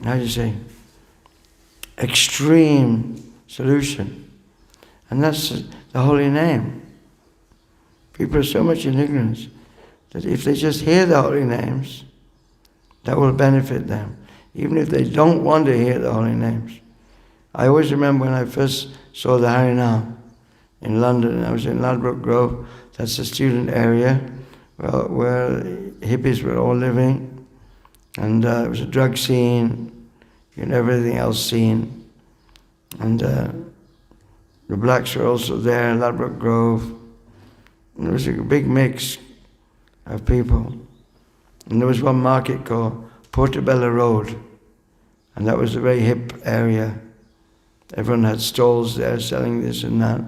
how do you say, extreme solution. And that's the holy name. People are so much in ignorance that if they just hear the holy names, that will benefit them, even if they don't want to hear the holy names. I always remember when I first saw the Harinam in London. I was in Ladbroke Grove. That's the student area where hippies were all living, and it was a drug scene and everything else scene. And the blacks were also there in Ladbroke Grove. And there was a big mix of people. And there was one market called Portobello Road, and that was a very hip area. Everyone had stalls there selling this and that.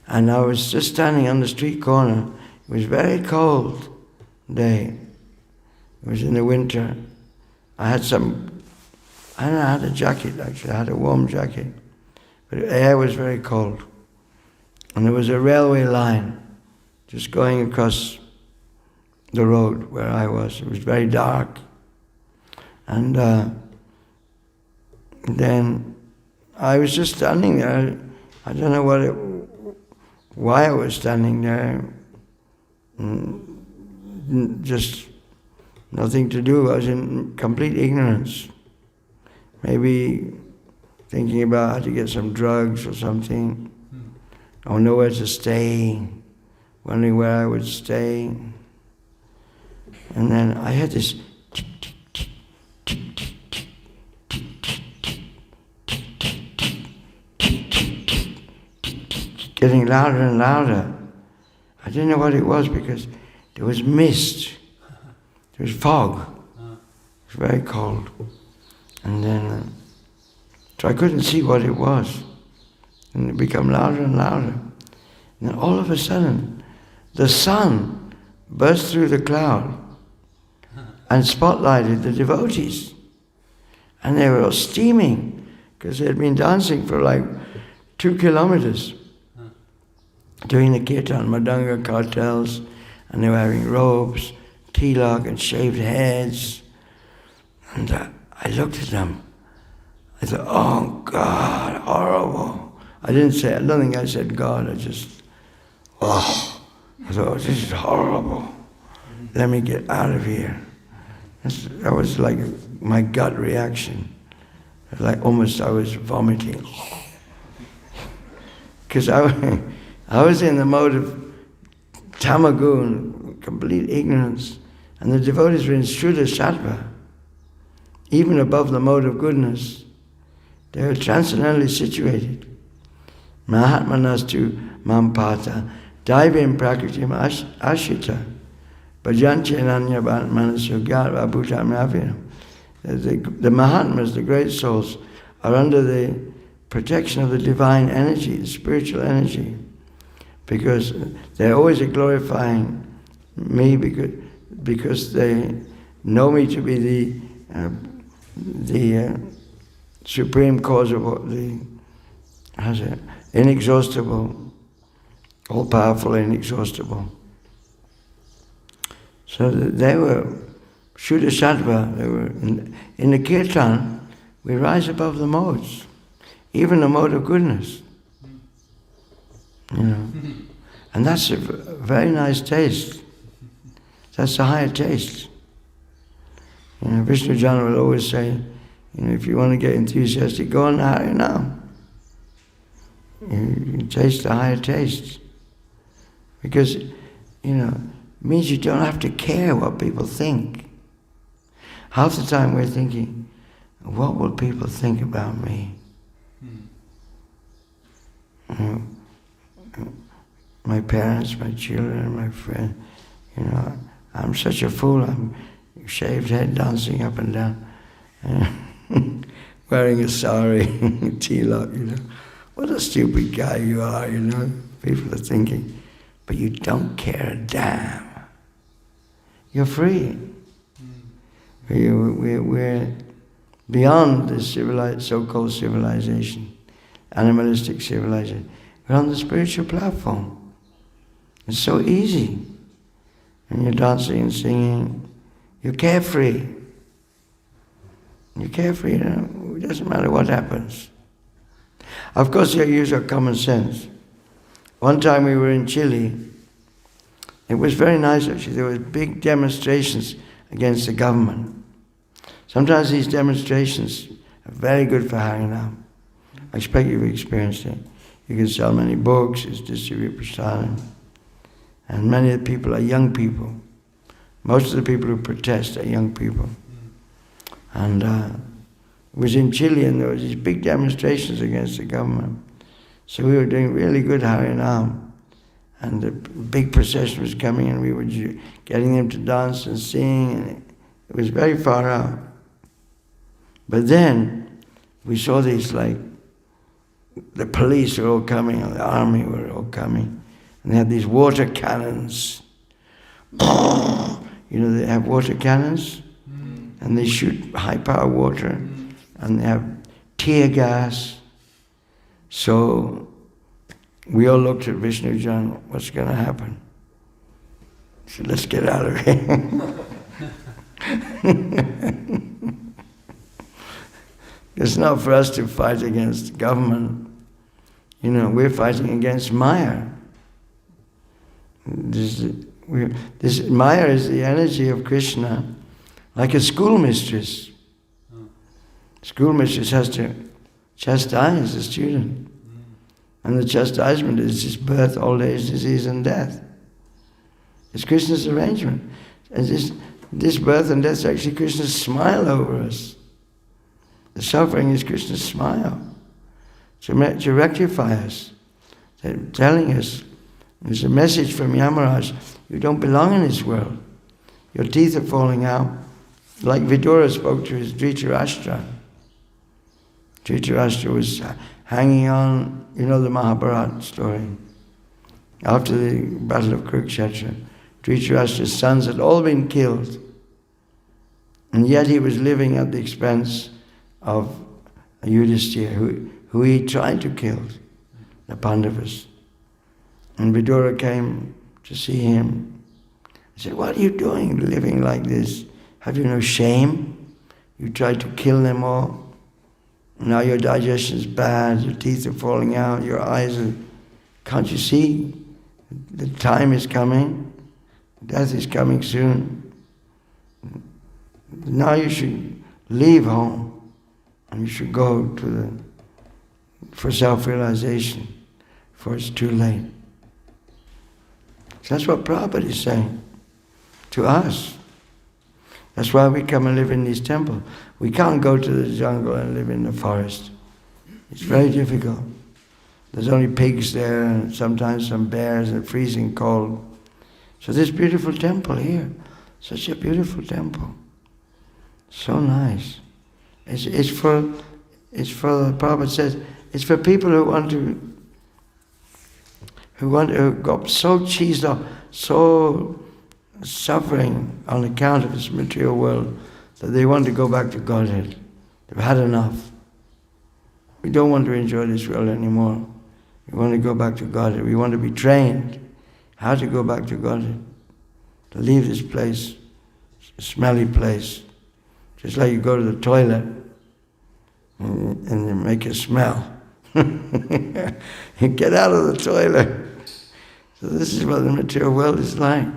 And I was just standing on the street corner. It was very cold day. It was in the winter. I had I had a jacket actually. I had a warm jacket. But the air was very cold. And there was a railway line just going across the road where I was. It was very dark. And then I was just standing there. I don't know why I was standing there. Just nothing to do. I was in complete ignorance. Maybe thinking about how to get some drugs or something. Or nowhere to stay. Wondering where I would stay. And then I had this getting louder and louder. I didn't know what it was because there was mist. There was fog. It was very cold. And then, so I couldn't see what it was. And it became louder and louder. And then all of a sudden, the sun burst through the cloud and spotlighted the devotees. And they were all steaming because they had been dancing for like 2 kilometers. Doing the kirtan, Madanga cartels, and they were having robes, tilak and shaved heads. And I looked at them. I thought, oh God, horrible. I don't think I said God, I thought, this is horrible. Let me get out of here. That was like my gut reaction. Like almost I was vomiting. Because I was in the mode of tamagun, complete ignorance, and the devotees were in Shuddha Sattva, even above the mode of goodness. They were transcendently situated. Mahatmanastu mampata, daivim prakritim ashita, bhajanche nanya manasyogyat abhutam ravinam. The Mahatmas, the great souls, are under the protection of the divine energy, the spiritual energy. Because they're always glorifying me because they know me to be the supreme cause of the inexhaustible, all-powerful, inexhaustible. So they were Shuddha Sattva. They were in the kirtan. We rise above the modes, even the mode of goodness. You know, and that's a very nice taste. That's a higher taste. You know, Visnu Jana will always say, if you want to get enthusiastic, go on Harinam. You taste the higher taste. Because, it means you don't have to care what people think. Half the time we're thinking, what will people think about me? My parents, my children, my friends, I'm such a fool. I'm shaved head, dancing up and down, wearing a sari, tilak, What a stupid guy you are, People are thinking, but you don't care a damn. you're free. We're beyond this so-called civilization, animalistic civilization. We're on the spiritual platform. It's so easy. And you're dancing and singing, you're carefree. You're carefree, you know, it doesn't matter what happens. Of course, you use your common sense. One time we were in Chile. It was very nice actually. There were big demonstrations against the government. Sometimes these demonstrations are very good for Harinam. I expect you've experienced it. You can sell many books, it's distribute prasadam. And many of the people are young people. Most of the people who protest are young people. And it was in Chile and there were these big demonstrations against the government. So we were doing really good Harinam. And the big procession was coming and we were getting them to dance and sing. And it was very far out. But then we saw these, like, the police were all coming and the army were all coming. And they had these water cannons. You know, they have water cannons and they shoot high-power water and they have tear gas. So we all looked at Visnu Jan, what's going to happen? He said, let's get out of here. It's not for us to fight against government. You know, we're fighting against Maya. This Maya is the energy of Krishna, like a schoolmistress. Schoolmistress has to chastise the student. And the chastisement is just birth, old age, disease, and death. It's Krishna's arrangement. And this birth and death is actually Krishna's smile over us. The suffering is Krishna's smile to rectify us. They're telling us, there's a message from Yamaraj, you don't belong in this world. Your teeth are falling out. Like Vidura spoke to his Dhritarashtra. Dhritarashtra was hanging on, you know the Mahabharata story. After the battle of Kurukshetra, Dhritarashtra's sons had all been killed. And yet he was living at the expense of Yudhishthira, who he tried to kill, the Pandavas. And Vidura came to see him. He said, what are you doing living like this? Have you no shame? You tried to kill them all. Now your digestion is bad, your teeth are falling out, your eyes are... Can't you see? The time is coming. Death is coming soon. Now you should leave home. And you should go for self-realization, for it's too late. So that's what Prabhupada is saying to us. That's why we come and live in these temples. We can't go to the jungle and live in the forest. It's very difficult. There's only pigs there and sometimes some bears and freezing cold. So this beautiful temple here, such a beautiful temple. So nice. It's for the Prabhupada says, it's for people who got so cheesed up, so suffering on account of this material world that they want to go back to Godhead. They've had enough. We don't want to enjoy this world anymore. We want to go back to Godhead. We want to be trained how to go back to Godhead. To leave this place, a smelly place. Just like you go to the toilet and you make a smell. You get out of the toilet. So this is what the material world is like.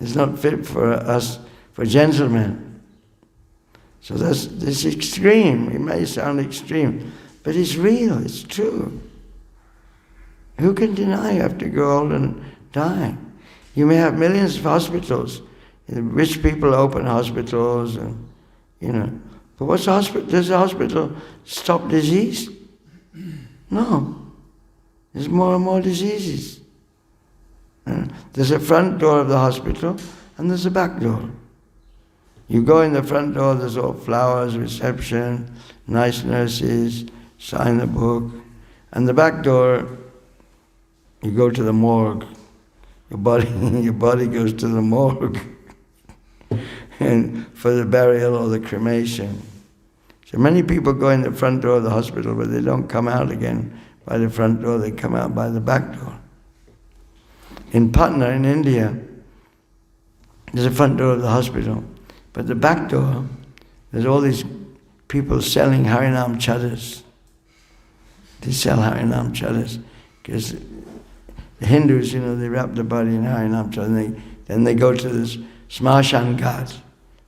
It's not fit for us, for gentlemen. So that's this extreme. It may sound extreme, but it's real, it's true. Who can deny you have to grow old and die? You may have millions of hospitals. Rich people open hospitals, and But what's hospital? Does the hospital stop disease? No. There's more and more diseases. There's a front door of the hospital and there's a back door. You go in the front door, there's all flowers, reception, nice nurses, sign the book. And the back door, you go to the morgue. Your body goes to the morgue. and for the burial or the cremation. So many people go in the front door of the hospital, but they don't come out again by the front door, they come out by the back door. In Patna, in India, there's a front door of the hospital, but the back door, there's all these people selling Harinam chadas. They sell Harinam chadas, because the Hindus, they wrap the body in Harinam chadas, and then they go to this Smashan Ghat,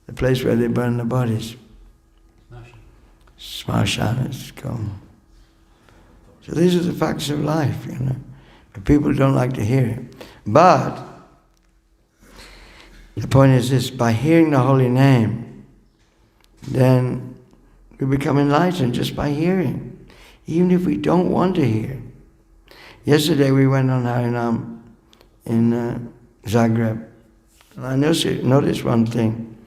the place where they burn the bodies. Smashan is called. So these are the facts of life, But people don't like to hear it. But the point is this: by hearing the holy name, then we become enlightened just by hearing, even if we don't want to hear. Yesterday we went on Harinam in Zagreb, and I noticed one thing,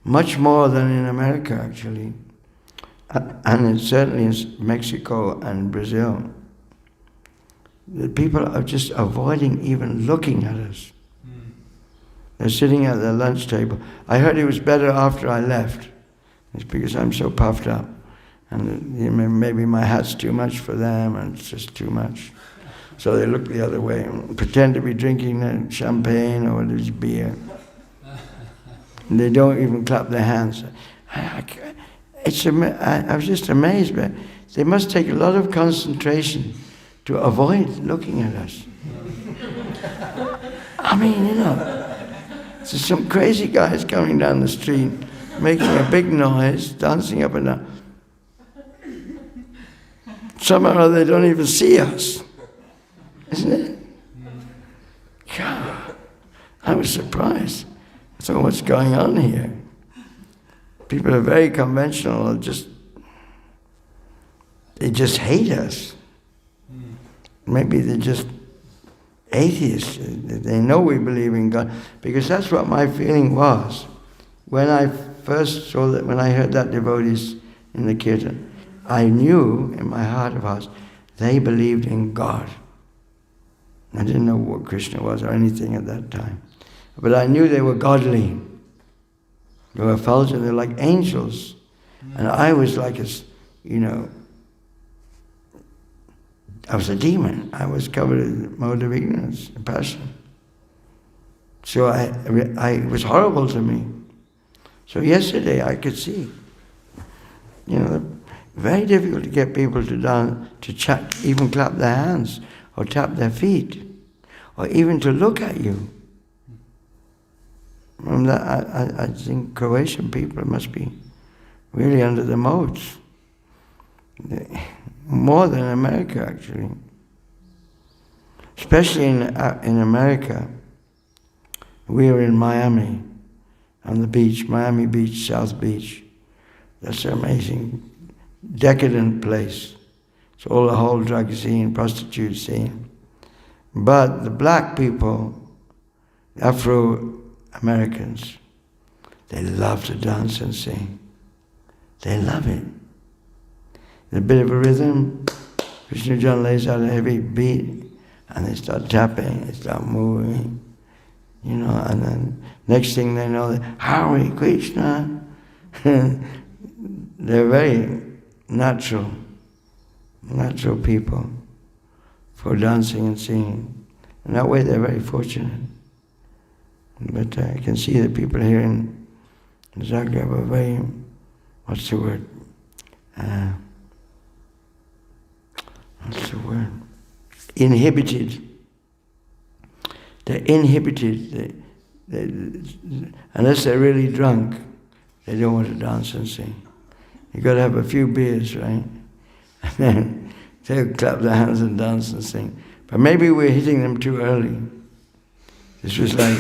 much more than in America actually, and certainly in Mexico and Brazil. The people are just avoiding even looking at us. They're sitting at their lunch table. I heard it was better after I left. It's because I'm so puffed up. And maybe my hat's too much for them, and it's just too much. So they look the other way and pretend to be drinking champagne or this beer. And they don't even clap their hands. I was just amazed, but they must take a lot of concentration to avoid looking at us. I mean, so some crazy guys coming down the street, making a big noise, dancing up and down. Somehow they don't even see us, isn't it? God, I was surprised. I thought, what's going on here? People are very conventional, they just hate us. Maybe they're just atheists. They know we believe in God. Because that's what my feeling was. When I first saw that, when I heard that devotees in the kirtan, I knew in my heart of hearts, they believed in God. I didn't know what Krishna was or anything at that time. But I knew they were godly. They were effulgent, they were like angels. And I was like I was a demon. I was covered in mode of ignorance and passion. So it was horrible to me. So yesterday I could see, very difficult to get people to dance, to chat, even clap their hands or tap their feet, or even to look at you. And I think Croatian people must be really under the moats. More than America, actually. Especially in America. We were in Miami, on the beach, Miami Beach, South Beach. That's an amazing, decadent place. It's all the whole drug scene, prostitute scene. But the black people, Afro-Americans, they love to dance and sing. They love it. A bit of a rhythm, Visnu John lays out a heavy beat, and they start tapping, they start moving, and then next thing they know, Hare Krishna. They're very natural people for dancing and singing. And that way they're very fortunate. But I can see that people here in Zagreb are very, what's the word? Inhibited. They're inhibited. Unless they're really drunk, they don't want to dance and sing. You've got to have a few beers, right? And then they'll clap their hands and dance and sing. But maybe we're hitting them too early. This was like,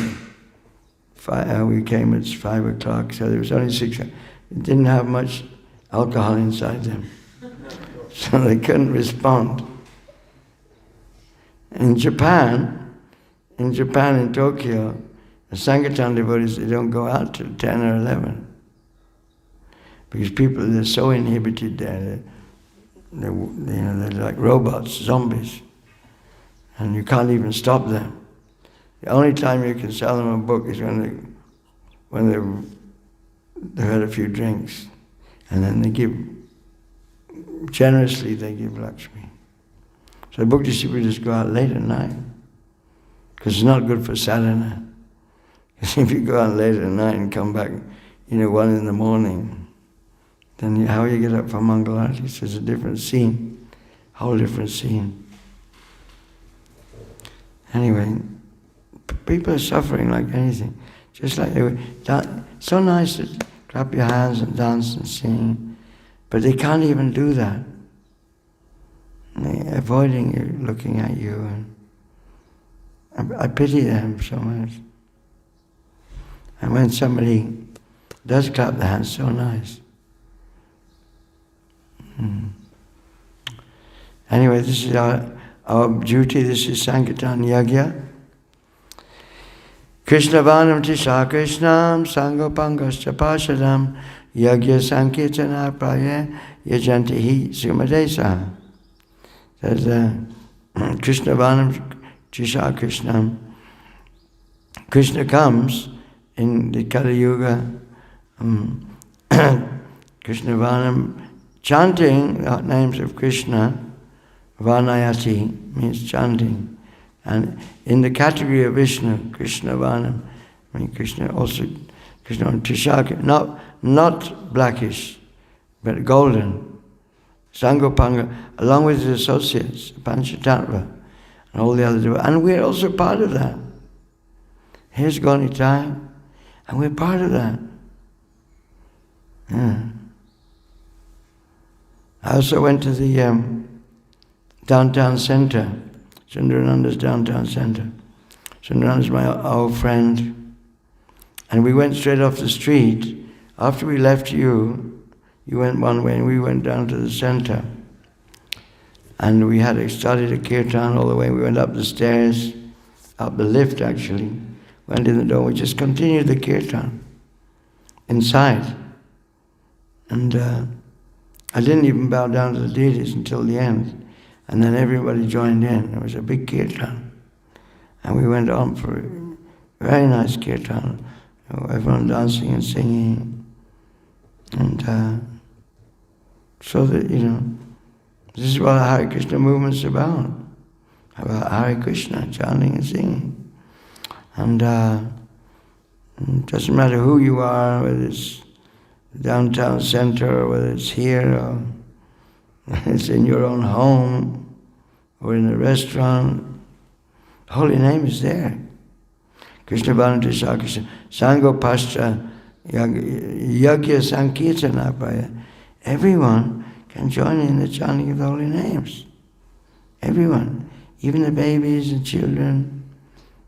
we came at 5 o'clock, so there was only 6. It didn't have much alcohol inside them. So they couldn't respond. In Japan, in Tokyo, the Sankirtan devotees, they don't go out till 10 or 11. Because people, they're so inhibited there. They're like robots, zombies. And you can't even stop them. The only time you can sell them a book is when they've had a few drinks, and then they give, generously they give Lakshmi. So the Bhakti just go out late at night, because it's not good for sadhana. Because if you go out late at night and come back, 1 in the morning, then how you get up for Mangalarti? So it's a different scene, whole different scene. Anyway, people are suffering like anything. Just like they were, so nice to clap your hands and dance and sing, but they can't even do that. They're avoiding you, looking at you, and I pity them so much. And when somebody does clap the hands, so nice. Anyway, this is our duty. This is Sankirtan Yagya. Krishna Vanam Tisha Krishnam Sangopangascha Pashadam Yagya Sankirtana Praya Yajantihi Sumadesa. There's Krishna Vanam Tisha Krishnam. Krishna comes in the Kali Yuga, Krishna Vanam, chanting the names of Krishna. Vanayati means chanting. And in the category of Vishnu, Krishna Vanam, Krishna also, Krishna Tishaka, not blackish, but golden. Sangopanga, along with his associates, Panchatattva, and all the other, and we're also part of that. Here's Gaunitai, and we're part of that. Yeah. I also went to the downtown center, Sundarananda's downtown center. Sundarananda's my old friend. And we went straight off the street. After we left you went one way and we went down to the center. And we started a kirtan all the way. We went up the stairs, up the lift actually, went in the door. We just continued the kirtan inside. And I didn't even bow down to the deities until the end. And then everybody joined in. It was a big kirtan. And we went on for a very nice kirtan. Everyone dancing and singing. And so that, this is what the Hare Krishna movement's about Hare Krishna, chanting and singing. And it doesn't matter who you are, whether it's downtown center, or whether it's here, or it's in your own home, or in a restaurant. The holy name is there. Krishna Bhanutisha Krishna Sango Pascha Yagya Sankirtana Praya. Everyone can join in the chanting of the holy names. Everyone. Even the babies and children.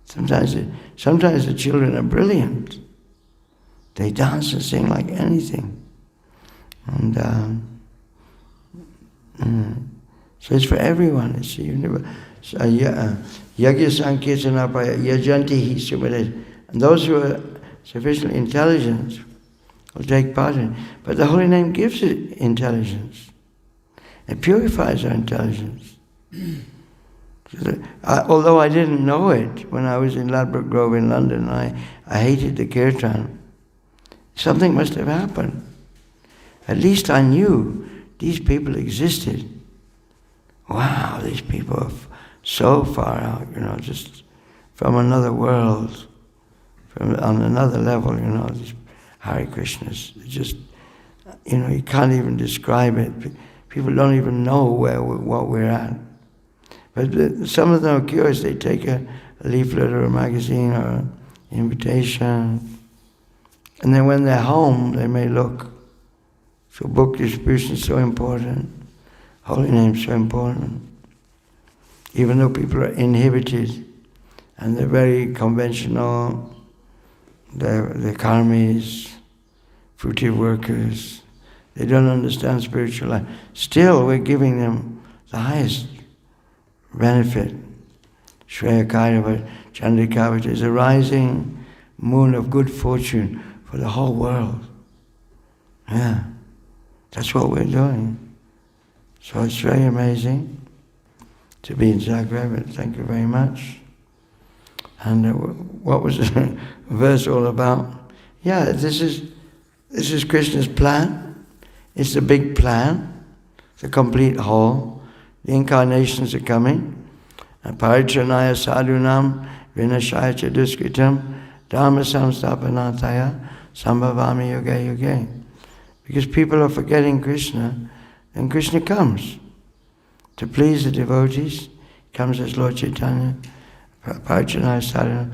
Sometimes the children are brilliant. They dance and sing like anything. And so it's for everyone. It's universal. Yagya Sankirtana Praya Yajantihi Sumadesa. And those who are sufficiently intelligent will take part in it. But the holy name gives it intelligence. It purifies our intelligence. Although I didn't know it when I was in Ladbroke Grove in London, I hated the kirtan. Something must have happened. At least I knew these people existed. Wow, these people are so far out, just from another world, on another level, these Hare Krishnas. Just, you can't even describe it. People don't even know what we're at. But some of them are curious. They take a leaflet or a magazine or an invitation, and then when they're home, they may look. So book distribution is so important. Holy name is so important. Even though people are inhibited and they're very conventional, they're karmis, fruitive workers, they don't understand spiritual life. Still, we're giving them the highest benefit. Shreya Kairava Chandrikavata is a rising moon of good fortune for the whole world. Yeah, that's what we're doing. So it's very amazing to be in Zagreb. Thank you very much. And what was the verse all about? Yeah, this is This is Krishna's plan. It's a big plan. It's a complete whole. The incarnations are coming. Parichanaya sadhunam vinashaya chaduskritam dharma samstapanataya sambhavami yoga yoga. Because people are forgetting Krishna, and Krishna comes to please the devotees. Comes as Lord Chaitanya, Parichanaya sadhunam,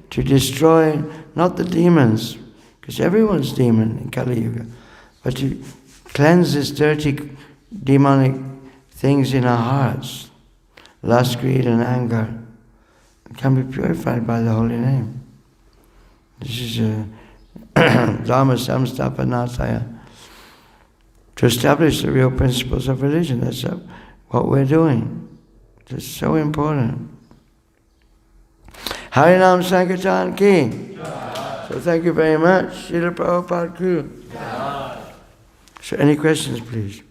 to destroy not the demons, because everyone's demon in Kali Yuga, but to cleanse these dirty demonic things in our hearts. Lust, greed and anger can be purified by the holy name. This is Dharma Samstapanataya. To establish the real principles of religion. That's what we're doing. It's so important. Harinam Sankirtan Ki. So thank you very much. Srila Prabhupada Ki. So any questions, please?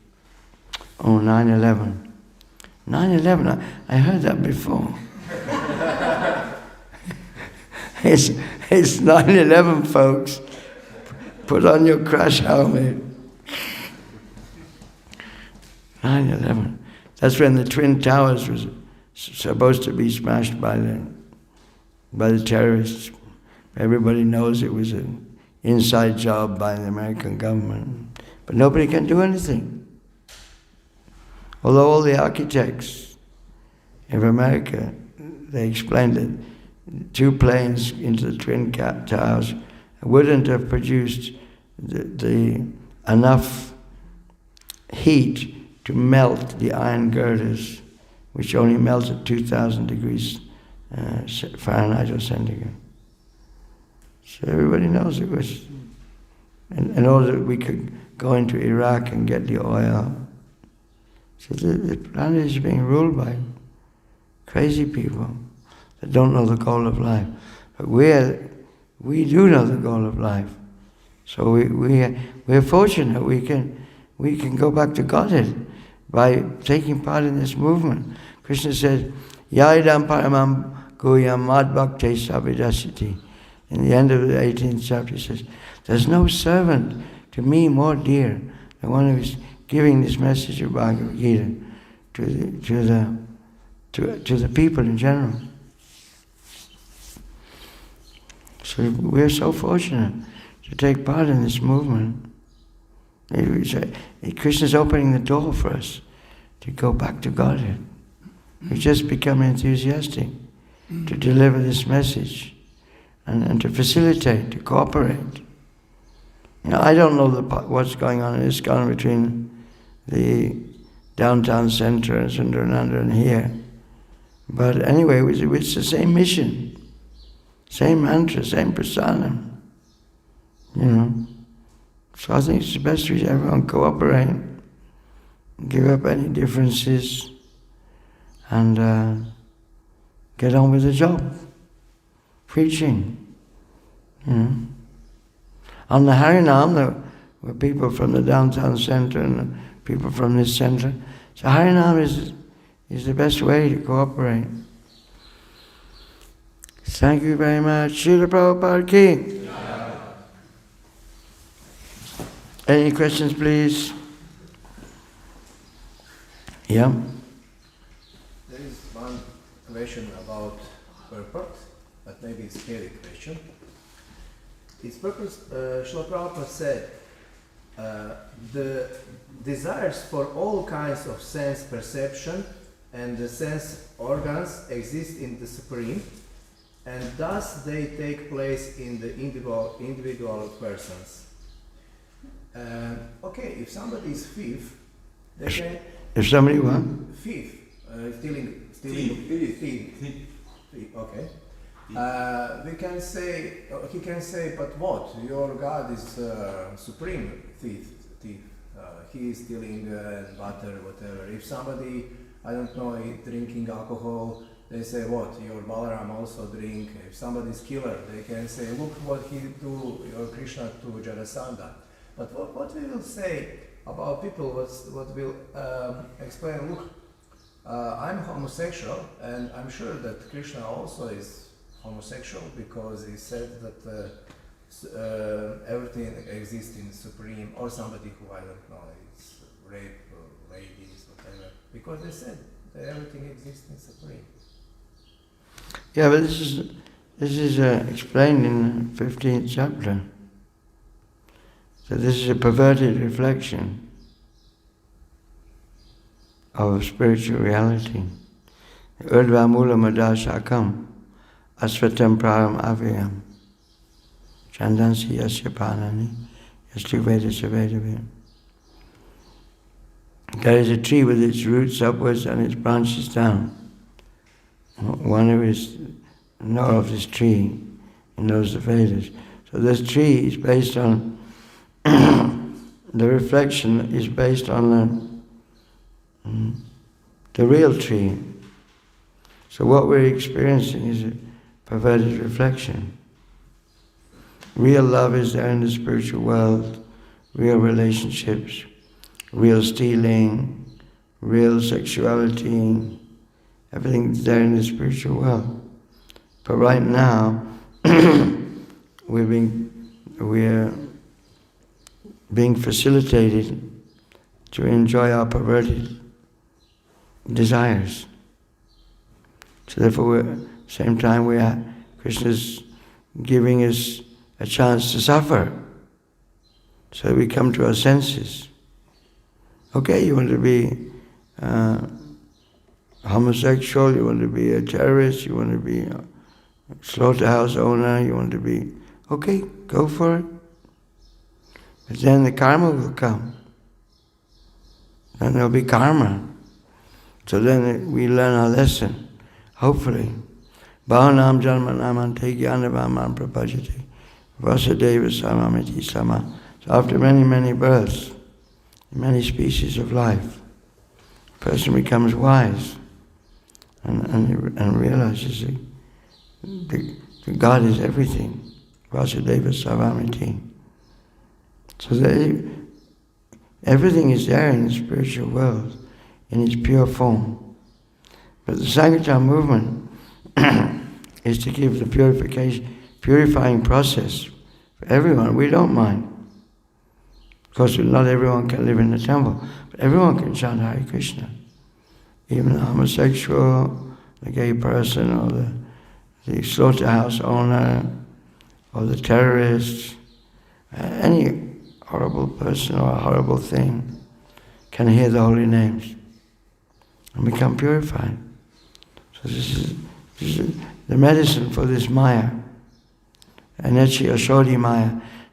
Oh, 9/11. 9/11, I heard that before. It's 9/11, folks. Put on your crash helmet. 9/11. That's when the Twin Towers was supposed to be smashed by the terrorists. Everybody knows it was an inside job by the American government. But nobody can do anything. Although all the architects of America, they explained that 2 planes into the Twin Towers wouldn't have produced the enough heat to melt the iron girders, which only melt at 2,000 degrees Fahrenheit or centigrade. So everybody knows it was, in order that we could go into Iraq and get the oil. So the planet is being ruled by crazy people that don't know the goal of life. But we do know the goal of life. So we're fortunate we can go back to Godhead by taking part in this movement. Krishna said, Yaidam paramam guyam madbhakte savidasiti. In the end of the 18th chapter, he says, there's no servant to me more dear than one who is giving this message of Bhagavad Gita to the people in general. So we're so fortunate to take part in this movement. Krishna's opening the door for us to go back to Godhead. We just become enthusiastic to deliver this message and to facilitate, to cooperate. You know, I don't know what's going on in ISKCON between the downtown center and Sundarananda and here. But anyway, it's the same mission, same mantra, same prasadam. You know. So I think it's best we everyone cooperate, give up any differences, and get on with the job. Preaching. You know. On the Harinam, there were people from the downtown center and people from this center. So Harinam is the best way to cooperate. Thank you very much. Srila Prabhupada Ki. Any questions, please? Yeah? There is one question about purport, but maybe it's a scary question. Its purpose, Srila Prabhupada said, the desires for all kinds of sense perception and the sense organs exist in the Supreme, and thus they take place in the individual persons. Okay, if somebody is thief, they can... If somebody what? Thief. Stealing. Thief. Okay. We can say, he can say, but what? Your God is supreme thief. He is stealing butter, whatever. If somebody, I don't know, drinking alcohol, they say, what? Your Balaram also drink. If somebody is killer, they can say, look what he do, your Krishna to Jarasandha. But what we will say about people, what will explain, look, I'm homosexual, and I'm sure that Krishna also is homosexual, because he said that everything exists in Supreme, or somebody who I don't know, it's rape or ladies, whatever, because they said that everything exists in Supreme. Yeah, but this is explained in the 15th chapter. So this is a perverted reflection of spiritual reality. Urdhva mula madashakam asvatam praram avyam chandansi yasya panani yastu vedasya vedavim. There is a tree with its roots upwards and its branches down. One who knows of this tree, he knows the Vedas. So this tree is based on, the reflection is based on the real tree. So what we're experiencing is a perverted reflection. Real love is there in the spiritual world, real relationships, real stealing, real sexuality, everything's there in the spiritual world. But right now, we're being facilitated to enjoy our perverted desires. So therefore, at the same time, Krishna's giving us a chance to suffer. So we come to our senses. Okay, you want to be homosexual, you want to be a terrorist, you want to be a slaughterhouse owner, you want to be... Okay, go for it. But then the karma will come. Then there'll be karma. So then we learn our lesson, hopefully. Bhavanam janmanam ante jnanavam prapajati vasudeva samamiti sama. So after many, many births, many species of life, a person becomes wise and realizes that God is everything. Vasudeva Savamiti. So everything is there in the spiritual world in its pure form. But the Sankirtan movement is to give the purifying process for everyone. We don't mind. Of course, not everyone can live in the temple, but everyone can chant Hare Krishna. Even the homosexual, the gay person, or the slaughterhouse owner, or the terrorist, any horrible person or a horrible thing can hear the holy names and become purified. So this is the medicine for this Maya. Anechi Ashodi Maya,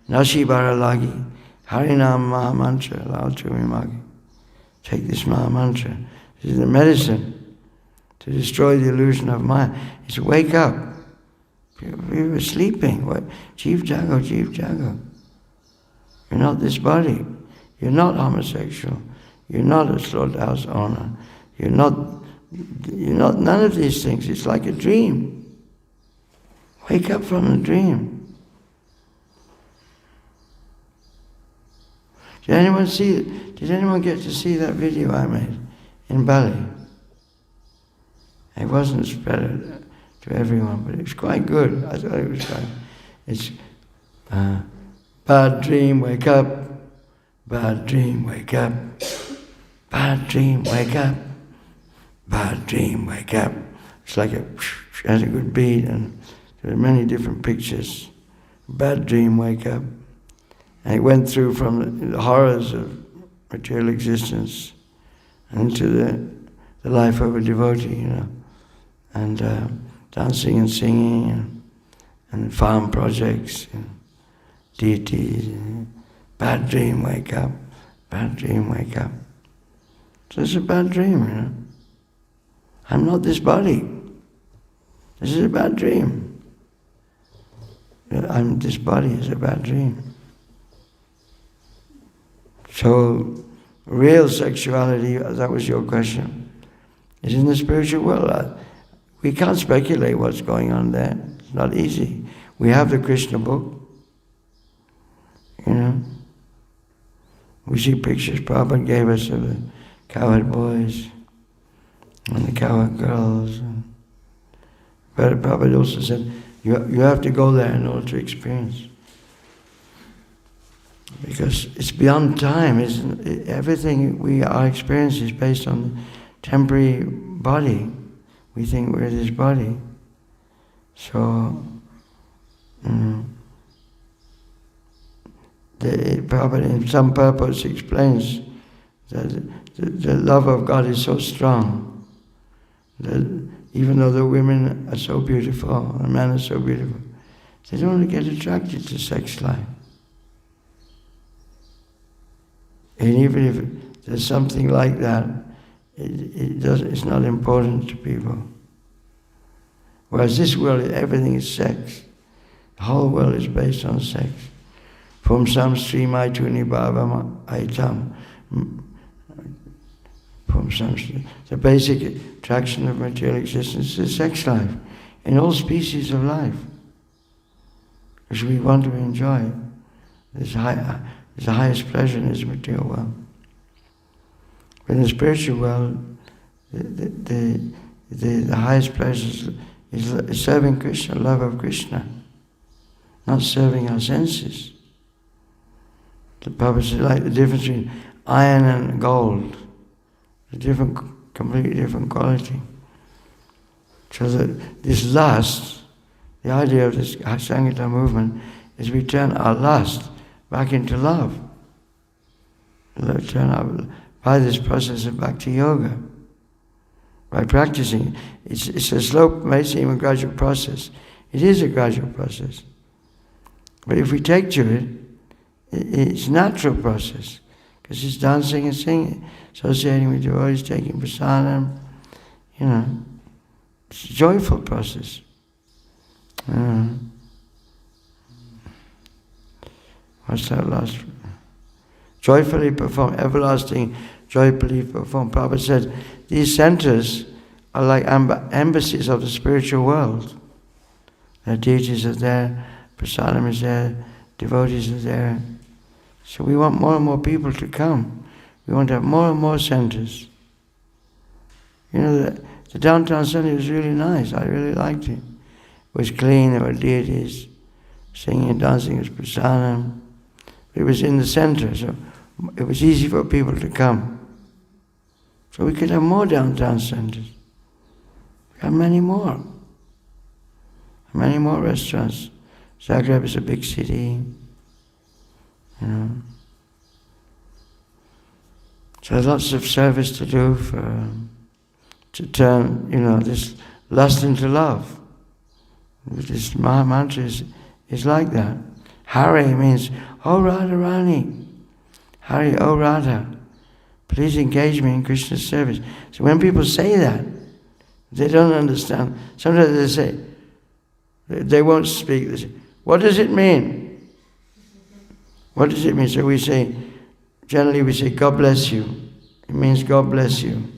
Nashi Baralagi, Harinam Maha Mantra, Lalchumimagi. Take this Maha Mantra. This is the medicine to destroy the illusion of Maya. It's wake up. We were sleeping. What? Jeev Jago, Jeev Jago. You're not this body. You're not homosexual. You're not a slaughterhouse owner. You're not none of these things. It's like a dream. Wake up from the dream. Did anyone get to see that video I made in Bali? It wasn't spread to everyone, but it was quite good. I thought it was quite. It's bad dream, wake up. Bad dream, wake up. Bad dream, wake up. Bad dream, wake up. It's like it has a good beat, and there are many different pictures. Bad dream, wake up. And it went through from the horrors of material existence into the life of a devotee, and dancing and singing and farm projects and deities. Bad dream, wake up. Bad dream, wake up. So it's a bad dream, I'm not this body. This is a bad dream. This body is a bad dream. So, real sexuality, that was your question, is in the spiritual world. We can't speculate what's going on there. It's not easy. We have the Krishna book. We see pictures Prabhupada gave us of the cowherd boys and the cowherd girls. But Prabhupada also said, you have to go there in order to experience. Because it's beyond time, isn't it? Everything our experience is based on the temporary body. We think we're this body. So, Prabhupada in some purpose explains that the love of God is so strong that even though the women are so beautiful, and men are so beautiful, they don't get attracted to sex life. And even if there's something like that, it's not important to people. Whereas this world, everything is sex. The whole world is based on sex. From some Srimad Tuni Bhava Aitam. From some, the basic attraction of material existence is sex life, in all species of life. Because we want to enjoy this the highest pleasure in this material world. But in the spiritual world, the highest pleasure is serving Krishna, love of Krishna, not serving our senses. The purpose is like the difference between iron and gold, completely different quality. So that this lust, the idea of this Sankirtan movement, is we turn our lust back into love. By this process of bhakti yoga, by practicing. It's a slow, may seem a gradual process. It is a gradual process. But if we take to it, it's a natural process. Because it's dancing and singing, associating with devotees, taking prasadam, it's a joyful process. What's that last? Joyfully perform, everlasting, joyfully perform. Prabhupada said, these centers are like embassies of the spiritual world. The deities are there, prasadam is there, devotees are there. So we want more and more people to come. We want to have more and more centers. The downtown center was really nice. I really liked it. It was clean, there were deities, singing and dancing with prasadam. It was in the center, so it was easy for people to come. So we could have more downtown centers. Have many more. Many more restaurants. Zagreb is a big city. So lots of service to do to turn, this lust into love. This Maha mantra is like that. Hari means, oh Radharani. Hari, oh Radha. Please engage me in Krishna's service. So when people say that, they don't understand. Sometimes they say, they won't speak. They say, what does it mean? What does it mean? So we say, generally we say, God bless you. It means God bless you.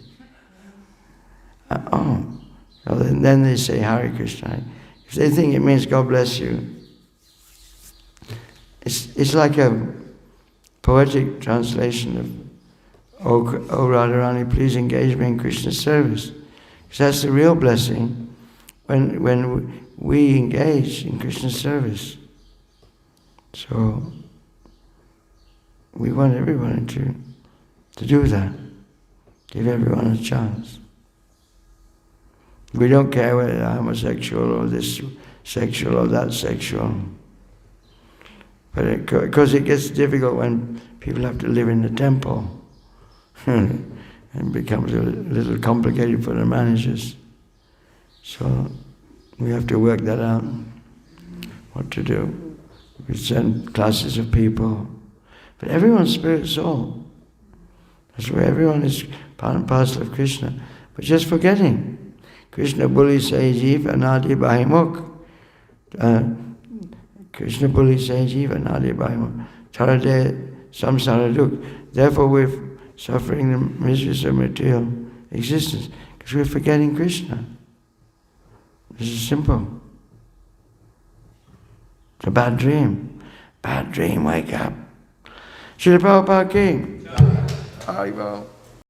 So then they say Hare Krishna. If they think it means God bless you, it's like a poetic translation of, oh Radharani, please engage me in Krishna's service. Because that's the real blessing when we engage in Krishna's service. So we want everyone to do that. Give everyone a chance. We don't care whether they're homosexual or this sexual or that sexual. But because it gets difficult when people have to live in the temple and becomes a little complicated for the managers. So we have to work that out, what to do. We send classes of people. But everyone's spirit soul. That's where everyone is part and parcel of Krishna. But just forgetting. Krishna Buli Sai Jeev Anadi Bahimuk. Krishna Buli Sai Jeev Anadi Bahimuk. Tarade Samsara Duk. Therefore we're suffering the miseries of material existence. Because we're forgetting Krishna. This is simple. It's a bad dream. Bad dream, wake up. Srila Prabhupada ki. Haribol.